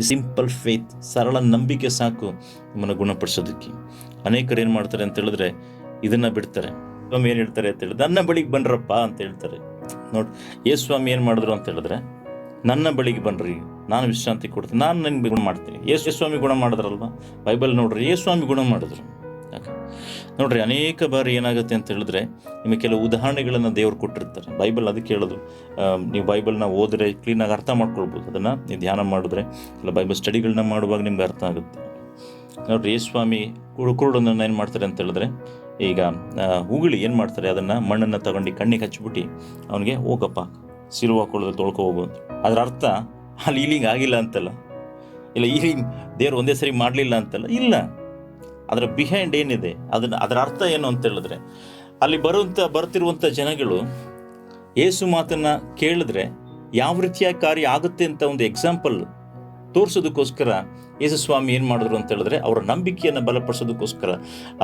Simple faith, ಸರಳ ನಂಬಿಕೆ ಸಾಕು ನಿಮ್ಮನ್ನು ಗುಣಪಡಿಸೋದಕ್ಕೆ. ಅನೇಕರು ಏನು ಮಾಡ್ತಾರೆ ಅಂತ ಹೇಳಿದ್ರೆ ಇದನ್ನು ಬಿಡ್ತಾರೆ. ಸ್ವಾಮಿ ಏನು ಹೇಳ್ತಾರೆ ಅಂತ ಹೇಳಿದ್ರೆ, ನನ್ನ ಬಳಿಗೆ ಬನ್ರಪ್ಪ ಅಂತ ಹೇಳ್ತಾರೆ. ನೋಡಿ, ಯೇಸು ಸ್ವಾಮಿ ಏನು ಮಾಡಿದ್ರು ಅಂತ ಹೇಳಿದ್ರೆ, ನನ್ನ ಬಳಿಗೆ ಬನ್ನಿರಿ, ನಾನು ವಿಶ್ರಾಂತಿ ಕೊಡ್ತೀನಿ, ನಾನು ನಿಮ್ಗೆ ಗುಣ ಮಾಡ್ತೀನಿ. ಯೇಸು ಸ್ವಾಮಿ ಗುಣ ಮಾಡಿದ್ರಲ್ವ, ಬೈಬಲ್ ನೋಡ್ರಿ, ಯೇಸು ಸ್ವಾಮಿ ಗುಣ ಮಾಡಿದ್ರು. ಯಾಕೆ ನೋಡ್ರಿ, ಅನೇಕ ಬಾರಿ ಏನಾಗುತ್ತೆ ಅಂತ ಹೇಳಿದ್ರೆ ನಿಮಗೆ ಕೆಲವು ಉದಾಹರಣೆಗಳನ್ನು ದೇವರು ಕೊಟ್ಟಿರ್ತಾರೆ. ಬೈಬಲ್ ಅದಕ್ಕೆ ಹೇಳೋದು, ನೀವು ಬೈಬಲ್ನ ಓದಿದ್ರೆ ಕ್ಲೀನಾಗಿ ಅರ್ಥ ಮಾಡ್ಕೊಳ್ಬೋದು. ಅದನ್ನು ನೀವು ಧ್ಯಾನ ಮಾಡಿದ್ರೆ ಇಲ್ಲ ಬೈಬಲ್ ಸ್ಟಡಿಗಳನ್ನ ಮಾಡುವಾಗ ನಿಮ್ಗೆ ಅರ್ಥ ಆಗುತ್ತೆ. ನೋಡ್ರಿ, ಯೇಸು ಸ್ವಾಮಿ ಕುರುಡನನ್ನು ಏನು ಮಾಡ್ತಾರೆ ಅಂತ ಹೇಳಿದ್ರೆ, ಈಗ ಉಗುಳಿ ಏನು ಮಾಡ್ತಾರೆ, ಅದನ್ನು ಮಣ್ಣನ್ನು ತಗೊಂಡು ಕಣ್ಣಿಗೆ ಹಚ್ಚಿಬಿಟ್ಟು ಅವನಿಗೆ ಹೋಗಪ್ಪ ಸಿರು ಹಾಕೊಳ್ಳೋದು ತೊಳ್ಕೊ ಹೋಗು ಅಂತ. ಅದರ ಅರ್ಥ ಅಲ್ಲಿ ಈಲಿಂಗ್ ಆಗಿಲ್ಲ ಅಂತಲ್ಲ, ಇಲ್ಲ ಈಲಿಂಗ್ ದೇವರು ಒಂದೇ ಸರಿ ಮಾಡಲಿಲ್ಲ ಅಂತಲ್ಲ, ಇಲ್ಲ, ಅದರ ಬಿಹೈಂಡ್ ಏನಿದೆ ಅದರ ಅರ್ಥ ಏನು ಅಂತ ಹೇಳಿದ್ರೆ, ಅಲ್ಲಿ ಬರ್ತಿರುವಂಥ ಜನಗಳು ಯೇಸು ಮಾತನ್ನು ಕೇಳಿದ್ರೆ ಯಾವ ರೀತಿಯಾಗಿ ಕಾರ್ಯ ಆಗುತ್ತೆ ಅಂತ ಒಂದು ಎಕ್ಸಾಂಪಲ್ ತೋರಿಸೋದಕ್ಕೋಸ್ಕರ ಯೇಸು ಸ್ವಾಮಿ ಏನು ಮಾಡಿದ್ರು ಅಂತ ಹೇಳಿದ್ರೆ, ಅವರ ನಂಬಿಕೆಯನ್ನು ಬಲಪಡಿಸೋದಕ್ಕೋಸ್ಕರ,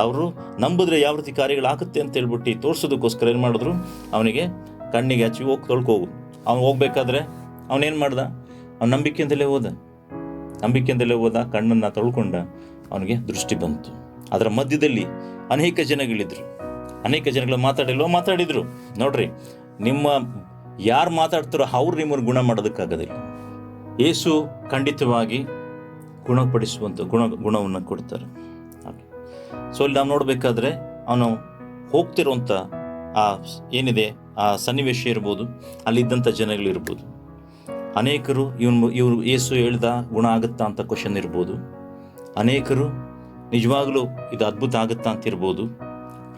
ಅವರು ನಂಬಿದ್ರೆ ಯಾವ ರೀತಿ ಕಾರ್ಯಗಳಾಗುತ್ತೆ ಅಂತ ಹೇಳ್ಬಿಟ್ಟು ತೋರಿಸೋದಕ್ಕೋಸ್ಕರ ಏನು ಮಾಡಿದ್ರು, ಅವನಿಗೆ ಕಣ್ಣಿಗೆ ಹಚ್ಚಿ ಹೋಗಿ ತೊಳ್ಕೋಗು. ಅವ್ನು ಹೋಗ್ಬೇಕಾದ್ರೆ ಅವನೇನು ಮಾಡ್ದ, ಅವ್ನ ನಂಬಿಕೆಯಿಂದಲೇ ಹೋದ, ಕಣ್ಣನ್ನು ತೊಳ್ಕೊಂಡ, ಅವನಿಗೆ ದೃಷ್ಟಿ ಬಂತು. ಅದರ ಮಧ್ಯದಲ್ಲಿ ಅನೇಕ ಜನಗಳು ಮಾತಾಡಿದ್ರು. ನೋಡ್ರಿ, ನಿಮ್ಮ ಯಾರು ಮಾತಾಡ್ತಾರೋ ಅವ್ರು ನಿಮ್ಮನ್ನು ಗುಣ ಮಾಡೋದಕ್ಕಾಗೋದಿಲ್ಲ. ಯೇಸು ಖಂಡಿತವಾಗಿ ಗುಣಪಡಿಸುವಂಥ ಗುಣವನ್ನು ಕೊಡ್ತಾರೆ. ಸೊ ಇಲ್ಲಿ ನಾವು ನೋಡಬೇಕಾದ್ರೆ ಅವನು ಹೋಗ್ತಿರುವಂಥ ಏನಿದೆ ಆ ಸನ್ನಿವೇಶ ಇರ್ಬೋದು, ಅಲ್ಲಿದ್ದಂಥ ಜನಗಳಿರ್ಬೋದು. ಅನೇಕರು ಇವರು ಯೇಸು ಹೇಳ್ದ ಗುಣ ಆಗುತ್ತಾ ಅಂತ ಕ್ವಶನ್ ಇರ್ಬೋದು. ಅನೇಕರು ನಿಜವಾಗ್ಲೂ ಇದು ಅದ್ಭುತ ಆಗುತ್ತಾ ಅಂತಿರ್ಬೋದು,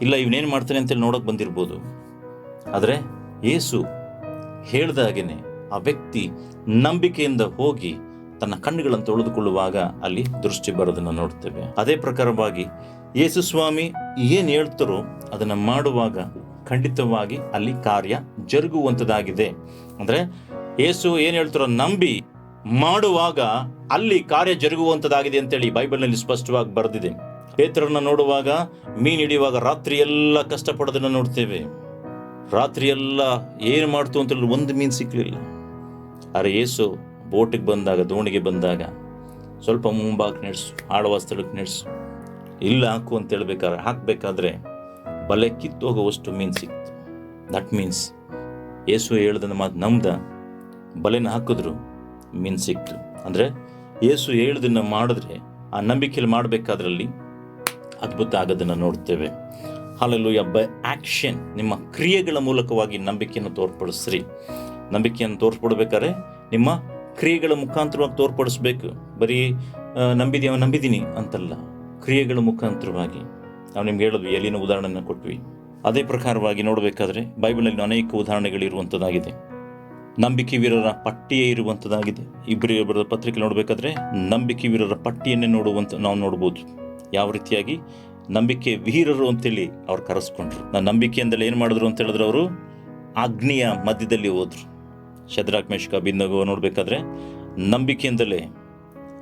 ಇಲ್ಲ ಇವನೇನು ಮಾಡ್ತಾನೆ ಅಂತೇಳಿ ನೋಡೋಕೆ ಬಂದಿರ್ಬೋದು. ಆದರೆ ಯೇಸು ಹೇಳ್ದಾಗೇನೆ ಆ ವ್ಯಕ್ತಿ ನಂಬಿಕೆಯಿಂದ ಹೋಗಿ ತನ್ನ ಕಣ್ಣುಗಳನ್ನು ತೊಳೆದುಕೊಳ್ಳುವಾಗ ಅಲ್ಲಿ ದೃಷ್ಟಿ ಬರೋದನ್ನು ನೋಡ್ತೇವೆ. ಅದೇ ಪ್ರಕಾರವಾಗಿ ಯೇಸು ಸ್ವಾಮಿ ಏನು ಹೇಳ್ತಾರೋ ಅದನ್ನು ಮಾಡುವಾಗ ಖಂಡಿತವಾಗಿ ಅಲ್ಲಿ ಕಾರ್ಯ ಜರುಗುವಂಥದ್ದಾಗಿದೆ. ಅಂದರೆ ಯೇಸು ಏನು ಹೇಳ್ತಾರೋ ನಂಬಿ ಮಾಡುವಾಗ ಅಲ್ಲಿ ಕಾರ್ಯ ಜರುಗುವಂಥದ್ದಾಗಿದೆ ಅಂತೇಳಿ ಬೈಬಲ್ನಲ್ಲಿ ಸ್ಪಷ್ಟವಾಗಿ ಬರೆದಿದೆ. ಪೇತ್ರರನ್ನ ನೋಡುವಾಗ ಮೀನು ಹಿಡಿಯುವಾಗ ರಾತ್ರಿ ಎಲ್ಲ ಕಷ್ಟಪಡೋದನ್ನು ನೋಡ್ತೇವೆ. ರಾತ್ರಿ ಎಲ್ಲ ಏನು ಮಾಡ್ತು ಅಂತೇಳಿ ಒಂದು ಮೀನು ಸಿಕ್ಕಲಿಲ್ಲ. ಆದರೆ ಯೇಸು ಬೋಟಿಗೆ ಬಂದಾಗ, ದೋಣಿಗೆ ಬಂದಾಗ ಸ್ವಲ್ಪ ಮುಂಭಾಗಕ್ಕೆ ನಡೆಸು, ಆಳುವ ಸ್ಥಳಕ್ಕೆ ನಡೆಸು, ಇಲ್ಲ ಹಾಕು ಅಂತ ಹಾಕಬೇಕಾದ್ರೆ ಬಲೆ ಕಿತ್ತೋಗುವಷ್ಟು ಮೀನು ಸಿಕ್ತು. ದಟ್ ಮೀನ್ಸ್ ಯೇಸು ಹೇಳ್ದನ್ನ ಮಾತು ನಂಬ್ದ, ಬಲೆನ ಹಾಕಿದ್ರು, ಮೀನು ಸಿಕ್ತು. ಅಂದರೆ ಯೇಸು ಹೇಳ್ದನ್ನು ಮಾಡಿದ್ರೆ ಆ ನಂಬಿಕೆಯಲ್ಲಿ ಮಾಡಬೇಕಾದ್ರಲ್ಲಿ ಅದ್ಭುತ ಆಗೋದನ್ನು ನೋಡ್ತೇವೆ. ಹಲ್ಲೆಲೂಯಾ. ಬೈ ಆ್ಯಕ್ಷನ್, ನಿಮ್ಮ ಕ್ರಿಯೆಗಳ ಮೂಲಕವಾಗಿ ನಂಬಿಕೆಯನ್ನು ತೋರ್ಪಡಿಸ್ರಿ. ನಂಬಿಕೆಯನ್ನು ತೋರ್ಪಡ್ಬೇಕಾದ್ರೆ ನಿಮ್ಮ ಕ್ರಿಯೆಗಳ ಮುಖಾಂತರವಾಗಿ ತೋರ್ಪಡಿಸ್ಬೇಕು. ಬರೀ ನಂಬಿದ್ದೀನಿ ಅಂತಲ್ಲ, ಕ್ರಿಯೆಗಳ ಮುಖಾಂತರವಾಗಿ. ನಾವು ನಿಮ್ಗೆ ಹೇಳಿದ್ವಿ, ಎಲ್ಲಿನ ಉದಾಹರಣೆಯನ್ನು ಕೊಟ್ವಿ. ಅದೇ ಪ್ರಕಾರವಾಗಿ ನೋಡಬೇಕಾದ್ರೆ ಬೈಬಲಲ್ಲಿ ಅನೇಕ ಉದಾಹರಣೆಗಳಿರುವಂಥದ್ದಾಗಿದೆ. ನಂಬಿಕೆ ವೀರರ ಪಟ್ಟಿಯೇ ಇರುವಂಥದ್ದಾಗಿದೆ. ಇಬ್ಬರ ಪತ್ರಿಕೆ ನೋಡಬೇಕಾದ್ರೆ ನಂಬಿಕೆ ವೀರರ ಪಟ್ಟಿಯನ್ನೇ ನಾವು ನೋಡ್ಬೋದು. ಯಾವ ರೀತಿಯಾಗಿ ನಂಬಿಕೆ ವೀರರು ಅಂತೇಳಿ ಅವ್ರು ಕರೆಸ್ಕೊಂಡ್ರು. ನಂಬಿಕೆಯಿಂದಲೇ ಏನು ಮಾಡಿದ್ರು ಅಂತ ಹೇಳಿದ್ರೆ, ಅವರು ಅಗ್ನಿಯ ಮಧ್ಯದಲ್ಲಿ ಹೋದ್ರು. ಶದ್ರಾಕ್ ಮೇಷಕ ಅಬೇದ್ನೆಗೋ ನೋಡಬೇಕಾದ್ರೆ ನಂಬಿಕೆಯಿಂದಲೇ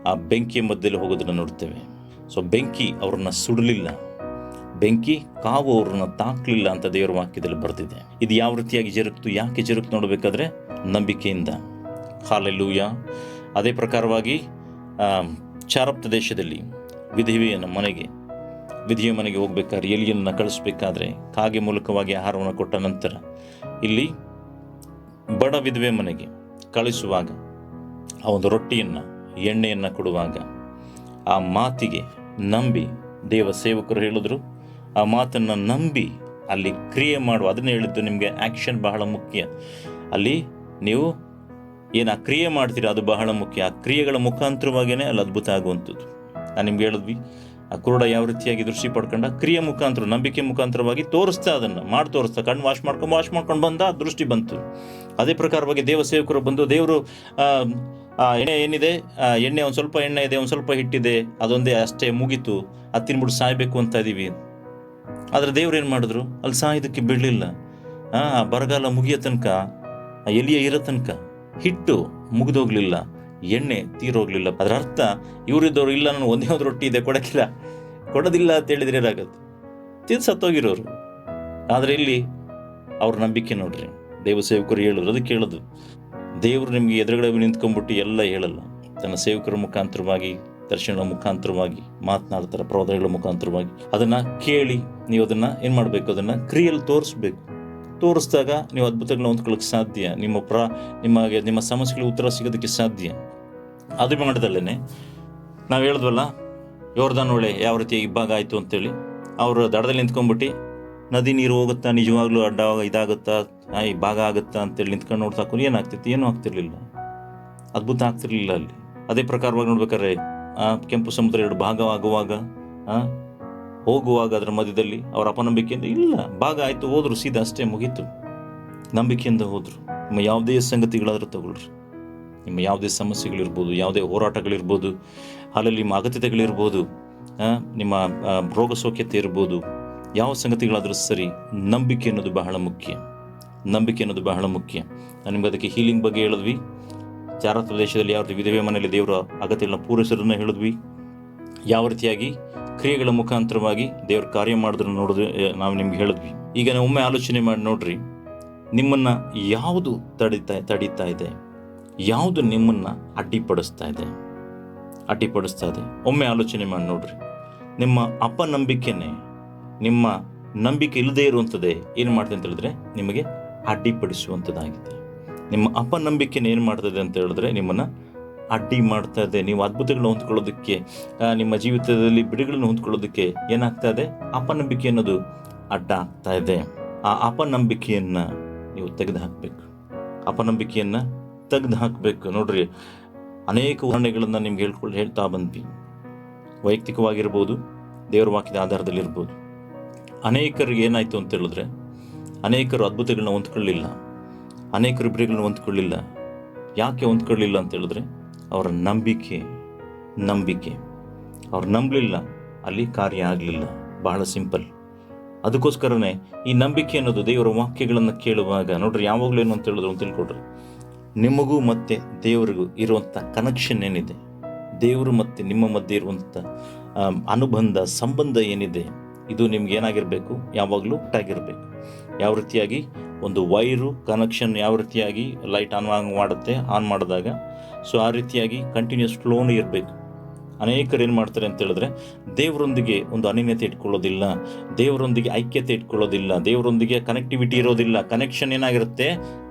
ಆ ಬೆಂಕಿಯ ಮಧ್ಯದಲ್ಲಿ ಹೋಗೋದನ್ನು ನೋಡ್ತೇವೆ. ಸೊ ಬೆಂಕಿ ಅವ್ರನ್ನ ಸುಡಲಿಲ್ಲ, ಬೆಂಕಿ ಕಾವು ಅವ್ರನ್ನ ತಾಕಲಿಲ್ಲ ಅಂತ ದೇವರ ವಾಕ್ಯದಲ್ಲಿ ಬರೆದಿದೆ. ಇದು ಯಾವ ರೀತಿಯಾಗಿ ಯಾಕೆ ಜರುಗ್ತು ನೋಡಬೇಕಾದ್ರೆ ನಂಬಿಕೆಯಿಂದ. ಹಲ್ಲೆಲೂಯಾ. ಅದೇ ಪ್ರಕಾರವಾಗಿ ಚಾರಪ್ತ ದೇಶದಲ್ಲಿ ವಿಧಿಯ ಮನೆಗೆ ಹೋಗ್ಬೇಕಾದ್ರೆ, ಎಲಿಯನ್ನು ಕಳಿಸ್ಬೇಕಾದ್ರೆ ಕಾಗೆ ಮೂಲಕವಾಗಿ ಆಹಾರವನ್ನು ಕೊಟ್ಟ ನಂತರ ಇಲ್ಲಿ ಬಡ ವಿಧವೆ ಮನೆಗೆ ಕಳಿಸುವಾಗ ಆ ಒಂದು ರೊಟ್ಟಿಯನ್ನು ಎಣ್ಣೆಯನ್ನು ಕೊಡುವಾಗ ಆ ಮಾತಿಗೆ ನಂಬಿ, ದೇವ ಸೇವಕರು ಹೇಳಿದ್ರು, ಆ ಮಾತನ್ನು ನಂಬಿ ಅಲ್ಲಿ ಕ್ರಿಯೆ ಮಾಡುವ, ಅದನ್ನೇ ಹೇಳಿದ್ದು ನಿಮಗೆ ಆ್ಯಕ್ಷನ್ ಬಹಳ ಮುಖ್ಯ. ಅಲ್ಲಿ ನೀವು ಏನು ಆ ಕ್ರಿಯೆ ಮಾಡ್ತೀರಾ ಅದು ಬಹಳ ಮುಖ್ಯ. ಆ ಕ್ರಿಯೆಗಳ ಮುಖಾಂತರವಾಗಿಯೇ ಅಲ್ಲಿ ಅದ್ಭುತ ಆಗುವಂಥದ್ದು. ನಾನು ನಿಮ್ಗೆ ಹೇಳಿದ್ವಿ, ಆ ಕುರುಡ ಯಾವ ರೀತಿಯಾಗಿ ದೃಷ್ಟಿ ಪಡ್ಕೊಂಡ, ಕ್ರಿಯೆ ಮುಖಾಂತರ, ನಂಬಿಕೆ ಮುಖಾಂತರವಾಗಿ ತೋರಿಸ್ತಾ, ಅದನ್ನು ಮಾಡಿ ತೋರಿಸ್ತಾ, ಕಣ್ಣು ವಾಶ್ ಮಾಡ್ಕೊಂಡು ಬಂದ, ದೃಷ್ಟಿ ಬಂತು. ಅದೇ ಪ್ರಕಾರವಾಗಿ ದೇವ ಸೇವಕರು ಬಂದು, ದೇವರು ಎಣ್ಣೆ ಏನಿದೆ, ಎಣ್ಣೆ ಒಂದು ಸ್ವಲ್ಪ ಎಣ್ಣೆ ಇದೆ, ಒಂದು ಸ್ವಲ್ಪ ಹಿಟ್ಟಿದೆ, ಅದೊಂದೇ ಅಷ್ಟೇ ಮುಗೀತು, ಅದು ತಿನ್ಬಿಟ್ಟು ಸಾಯಬೇಕು ಅಂತ ಇದ್ದೀವಿ. ಆದರೆ ದೇವ್ರು ಏನು ಮಾಡಿದ್ರು, ಅಲ್ಲಿ ಸಾಯೋದಕ್ಕೆ ಬಿಡಲಿಲ್ಲ. ಬರಗಾಲ ಮುಗಿಯೋ ತನಕ, ಎಲಿಯ ಇರೋ ತನಕ ಹಿಟ್ಟು ಮುಗಿದೋಗ್ಲಿಲ್ಲ, ಎಣ್ಣೆ ತೀರೋಗ್ಲಿಲ್ಲ. ಅದರ ಅರ್ಥ ಇವರಿದ್ದವರು, ಇಲ್ಲ ನಾನು ಒಂದೇ ಒಂದು ರೊಟ್ಟಿ ಇದೆ ಕೊಡೋದಿಲ್ಲ ಅಂತ ಹೇಳಿದ್ರೆ ಏನಾಗುತ್ತೆ, ತಿಂದು ಸತ್ತೋಗಿರೋರು. ಆದರೆ ಇಲ್ಲಿ ಅವ್ರ ನಂಬಿಕೆ ನೋಡ್ರಿ, ದೇವ ಸೇವಕರು ಹೇಳಿದ್ರು. ಅದಕ್ಕೆ ಹೇಳೋದು, ದೇವರು ನಿಮಗೆ ಎದುರುಗಡೆ ನಿಂತ್ಕೊಂಡ್ಬಿಟ್ಟು ಎಲ್ಲ ಹೇಳಲ್ಲ. ತನ್ನ ಸೇವಕರ ಮುಖಾಂತರವಾಗಿ, ದರ್ಶನಗಳ ಮುಖಾಂತರವಾಗಿ ಮಾತನಾಡ್ತಾರೆ, ಪ್ರವಾದನೆಗಳ ಮುಖಾಂತರವಾಗಿ. ಅದನ್ನು ಕೇಳಿ ನೀವು ಅದನ್ನು ಏನು ಮಾಡಬೇಕು, ಅದನ್ನು ಕ್ರಿಯೆಯಲ್ಲಿ ತೋರಿಸ್ಬೇಕು. ತೋರಿಸಿದಾಗ ನೀವು ಅದ್ಭುತಗಳನ್ನ ಹೊಂದ್ಕೊಳ್ಳೋಕ್ಕೆ ಸಾಧ್ಯ. ನಿಮ್ಮ ಸಮಸ್ಯೆಗಳಿಗೆ ಉತ್ತರ ಸಿಗೋದಕ್ಕೆ ಸಾಧ್ಯ. ಅದು ಮಾಡಿದಲ್ಲೇ ನಾವು ಹೇಳಿದ್ವಲ್ಲ, ಯೋರ್ದಾನ್ ಹೊಳೆ ಯಾವ ರೀತಿ ಇಬ್ಬಾಗ ಆಯಿತು ಅಂತೇಳಿ, ಅವರು ದಡದಲ್ಲಿ ನಿಂತ್ಕೊಂಡ್ಬಿಟ್ಟು ನದಿ ನೀರು ಹೋಗುತ್ತಾ, ನಿಜವಾಗ್ಲೂ ಅಡ್ಡ ಇದಾಗುತ್ತಾ, ಈ ಭಾಗ ಆಗುತ್ತಾ ಅಂತೇಳಿ ನಿಂತ್ಕೊಂಡು ನೋಡ್ತಾಕು ಏನಾಗ್ತಿತ್ತು, ಏನೂ ಆಗ್ತಿರ್ಲಿಲ್ಲ, ಅದ್ಭುತ ಆಗ್ತಿರ್ಲಿಲ್ಲ ಅಲ್ಲಿ. ಅದೇ ಪ್ರಕಾರವಾಗಿ ನೋಡ್ಬೇಕಾದ್ರೆ ಕೆಂಪು ಸಮುದ್ರ 2 ಭಾಗವಾಗುವಾಗ, ಹೋಗುವಾಗ ಅದರ ಮಧ್ಯದಲ್ಲಿ ಅವರ ಅಪನಂಬಿಕೆಯಿಂದ ಇಲ್ಲ, ಭಾಗ ಆಯಿತು, ಹೋದ್ರು ಸೀದಾ, ಅಷ್ಟೇ ಮುಗೀತು. ನಂಬಿಕೆಯಿಂದ ಹೋದರು. ನಿಮ್ಮ ಯಾವುದೇ ಸಂಗತಿಗಳಾದರೂ ತಗೊಳ್ರಿ, ನಿಮ್ಮ ಯಾವುದೇ ಸಮಸ್ಯೆಗಳಿರ್ಬೋದು, ಯಾವುದೇ ಹೋರಾಟಗಳಿರ್ಬೋದು, ಅಲ್ಲಲ್ಲಿ ನಿಮ್ಮ ಅಗತ್ಯತೆಗಳಿರ್ಬೋದು, ನಿಮ್ಮ ರೋಗ ಸೌಖ್ಯತೆ ಇರ್ಬೋದು, ಯಾವ ಸಂಗತಿಗಳಾದರೂ ಸರಿ, ನಂಬಿಕೆ ಅನ್ನೋದು ಬಹಳ ಮುಖ್ಯ. ನಂಬಿಕೆ ಅನ್ನೋದು ಬಹಳ ಮುಖ್ಯ. ನಾನು ನಿಮ್ಗೆ ಅದಕ್ಕೆ ಹೀಲಿಂಗ್ ಬಗ್ಗೆ ಹೇಳಿದ್ವಿ. ಚಾರತ್ ಪ್ರದೇಶದಲ್ಲಿ ಯಾವ ರೀತಿ ವಿಧವೆ ಮನೆಯಲ್ಲಿ ದೇವರ ಅಗತ್ಯಗಳನ್ನ ಪೂರೈಸೋದನ್ನು ಹೇಳಿದ್ವಿ. ಯಾವ ರೀತಿಯಾಗಿ ಕ್ರಿಯೆಗಳ ಮುಖಾಂತರವಾಗಿ ದೇವ್ರ ಕಾರ್ಯ ಮಾಡಿದ್ರು ನೋಡಿದ್ರೆ ನಾವು ನಿಮ್ಗೆ ಹೇಳಿದ್ವಿ. ಈಗ ನಾವು ಒಮ್ಮೆ ಆಲೋಚನೆ ಮಾಡಿ ನೋಡ್ರಿ, ನಿಮ್ಮನ್ನು ಯಾವುದು ತಡೀತಾ ಇದೆ, ಯಾವುದು ನಿಮ್ಮನ್ನು ಅಡ್ಡಿಪಡಿಸ್ತಾ ಇದೆ. ಒಮ್ಮೆ ಆಲೋಚನೆ ಮಾಡಿ ನೋಡ್ರಿ. ನಿಮ್ಮ ಅಪನಂಬಿಕೆನೇ, ನಿಮ್ಮ ನಂಬಿಕೆ ಇಲ್ಲದೆ ಇರುವಂಥದ್ದೇ ಏನು ಮಾಡ್ತದೆ ಅಂತ ಹೇಳಿದ್ರೆ ನಿಮಗೆ ಅಡ್ಡಿಪಡಿಸುವಂಥದ್ದಾಗಿದೆ. ನಿಮ್ಮ ಅಪನಂಬಿಕೆನ ಏನು ಮಾಡ್ತದೆ ಅಂತ ಹೇಳಿದ್ರೆ ನಿಮ್ಮನ್ನು ಅಡ್ಡಿ ಮಾಡ್ತಾ ಇದೆ. ನೀವು ಅದ್ಭುತಗಳನ್ನ ಹೊಂದ್ಕೊಳ್ಳೋದಕ್ಕೆ, ನಿಮ್ಮ ಜೀವಿತದಲ್ಲಿ ಬಿಡುಗಳನ್ನು ಹೊಂದ್ಕೊಳ್ಳೋದಕ್ಕೆ ಏನಾಗ್ತಾ ಇದೆ, ಅಪನಂಬಿಕೆ ಅನ್ನೋದು ಅಡ್ಡ ಆಗ್ತಾ ಇದೆ. ಆ ಅಪನಂಬಿಕೆಯನ್ನು ನೀವು ತೆಗೆದುಹಾಕಬೇಕು. ಅಪನಂಬಿಕೆಯನ್ನು ತೆಗೆದುಹಾಕಬೇಕು. ನೋಡ್ರಿ, ಅನೇಕ ಉದಾಹರಣೆಗಳನ್ನು ನಿಮ್ಗೆ ಹೇಳ್ತಾ ಬಂದ್ವಿ. ವೈಯಕ್ತಿಕವಾಗಿರ್ಬೋದು, ದೇವರ ವಾಕ್ಯದ ಆಧಾರದಲ್ಲಿರ್ಬೋದು. ಅನೇಕರಿಗೆ ಏನಾಯಿತು ಅಂತ ಹೇಳಿದ್ರೆ, ಅನೇಕರು ಅದ್ಭುತಗಳನ್ನ ಹೊಂದ್ಕೊಳ್ಳಿಲ್ಲ, ಅನೇಕರು ಬಿಡುಗಳನ್ನ ಹೊಂದ್ಕೊಳ್ಳಿಲ್ಲ. ಯಾಕೆ ಹೊಂದ್ಕೊಳ್ಳಿಲ್ಲ ಅಂತ ಹೇಳಿದ್ರೆ ಅವರ ನಂಬಿಕೆ ಅವ್ರು ನಂಬಲಿಲ್ಲ, ಅಲ್ಲಿ ಕಾರ್ಯ ಆಗಲಿಲ್ಲ. ಬಹಳ ಸಿಂಪಲ್. ಅದಕ್ಕೋಸ್ಕರನೇ ಈ ನಂಬಿಕೆ ಅನ್ನೋದು ದೇವರ ವಾಕ್ಯಗಳನ್ನು ಕೇಳುವಾಗ ನೋಡ್ರಿ, ಯಾವಾಗಲೂ ಏನು ಅಂತ ಹೇಳಿದ್ರು ಅಂತ ತಿಳ್ಕೊಡ್ರಿ, ನಿಮಗೂ ಮತ್ತು ದೇವರಿಗೂ ಇರುವಂಥ ಕನೆಕ್ಷನ್ ಏನಿದೆ, ದೇವರು ಮತ್ತು ನಿಮ್ಮ ಮಧ್ಯೆ ಇರುವಂಥ ಅನುಬಂಧ, ಸಂಬಂಧ ಏನಿದೆ, ಇದು ನಿಮ್ಗೆ ಏನಾಗಿರಬೇಕು, ಯಾವಾಗಲೂ ಒಟ್ಟಾಗಿರಬೇಕು. ಯಾವ ರೀತಿಯಾಗಿ ಒಂದು ವೈರು ಕನೆಕ್ಷನ್ ಯಾವ ರೀತಿಯಾಗಿ ಲೈಟ್ ಆನ್ ಮಾಡಿದಾಗ, ಸೊ ಆ ರೀತಿಯಾಗಿ ಕಂಟಿನ್ಯೂಸ್ ಫ್ಲೋನೇ ಇರಬೇಕು. ಅನೇಕರು ಏನು ಮಾಡ್ತಾರೆ ಅಂತ ಹೇಳಿದ್ರೆ, ದೇವರೊಂದಿಗೆ ಒಂದು ಅನ್ಯೋನ್ಯತೆ ಇಟ್ಕೊಳ್ಳೋದಿಲ್ಲ, ದೇವರೊಂದಿಗೆ ಐಕ್ಯತೆ ಇಟ್ಕೊಳ್ಳೋದಿಲ್ಲ, ದೇವರೊಂದಿಗೆ ಕನೆಕ್ಟಿವಿಟಿ ಇರೋದಿಲ್ಲ. ಕನೆಕ್ಷನ್ ಏನಾಗಿರುತ್ತೆ,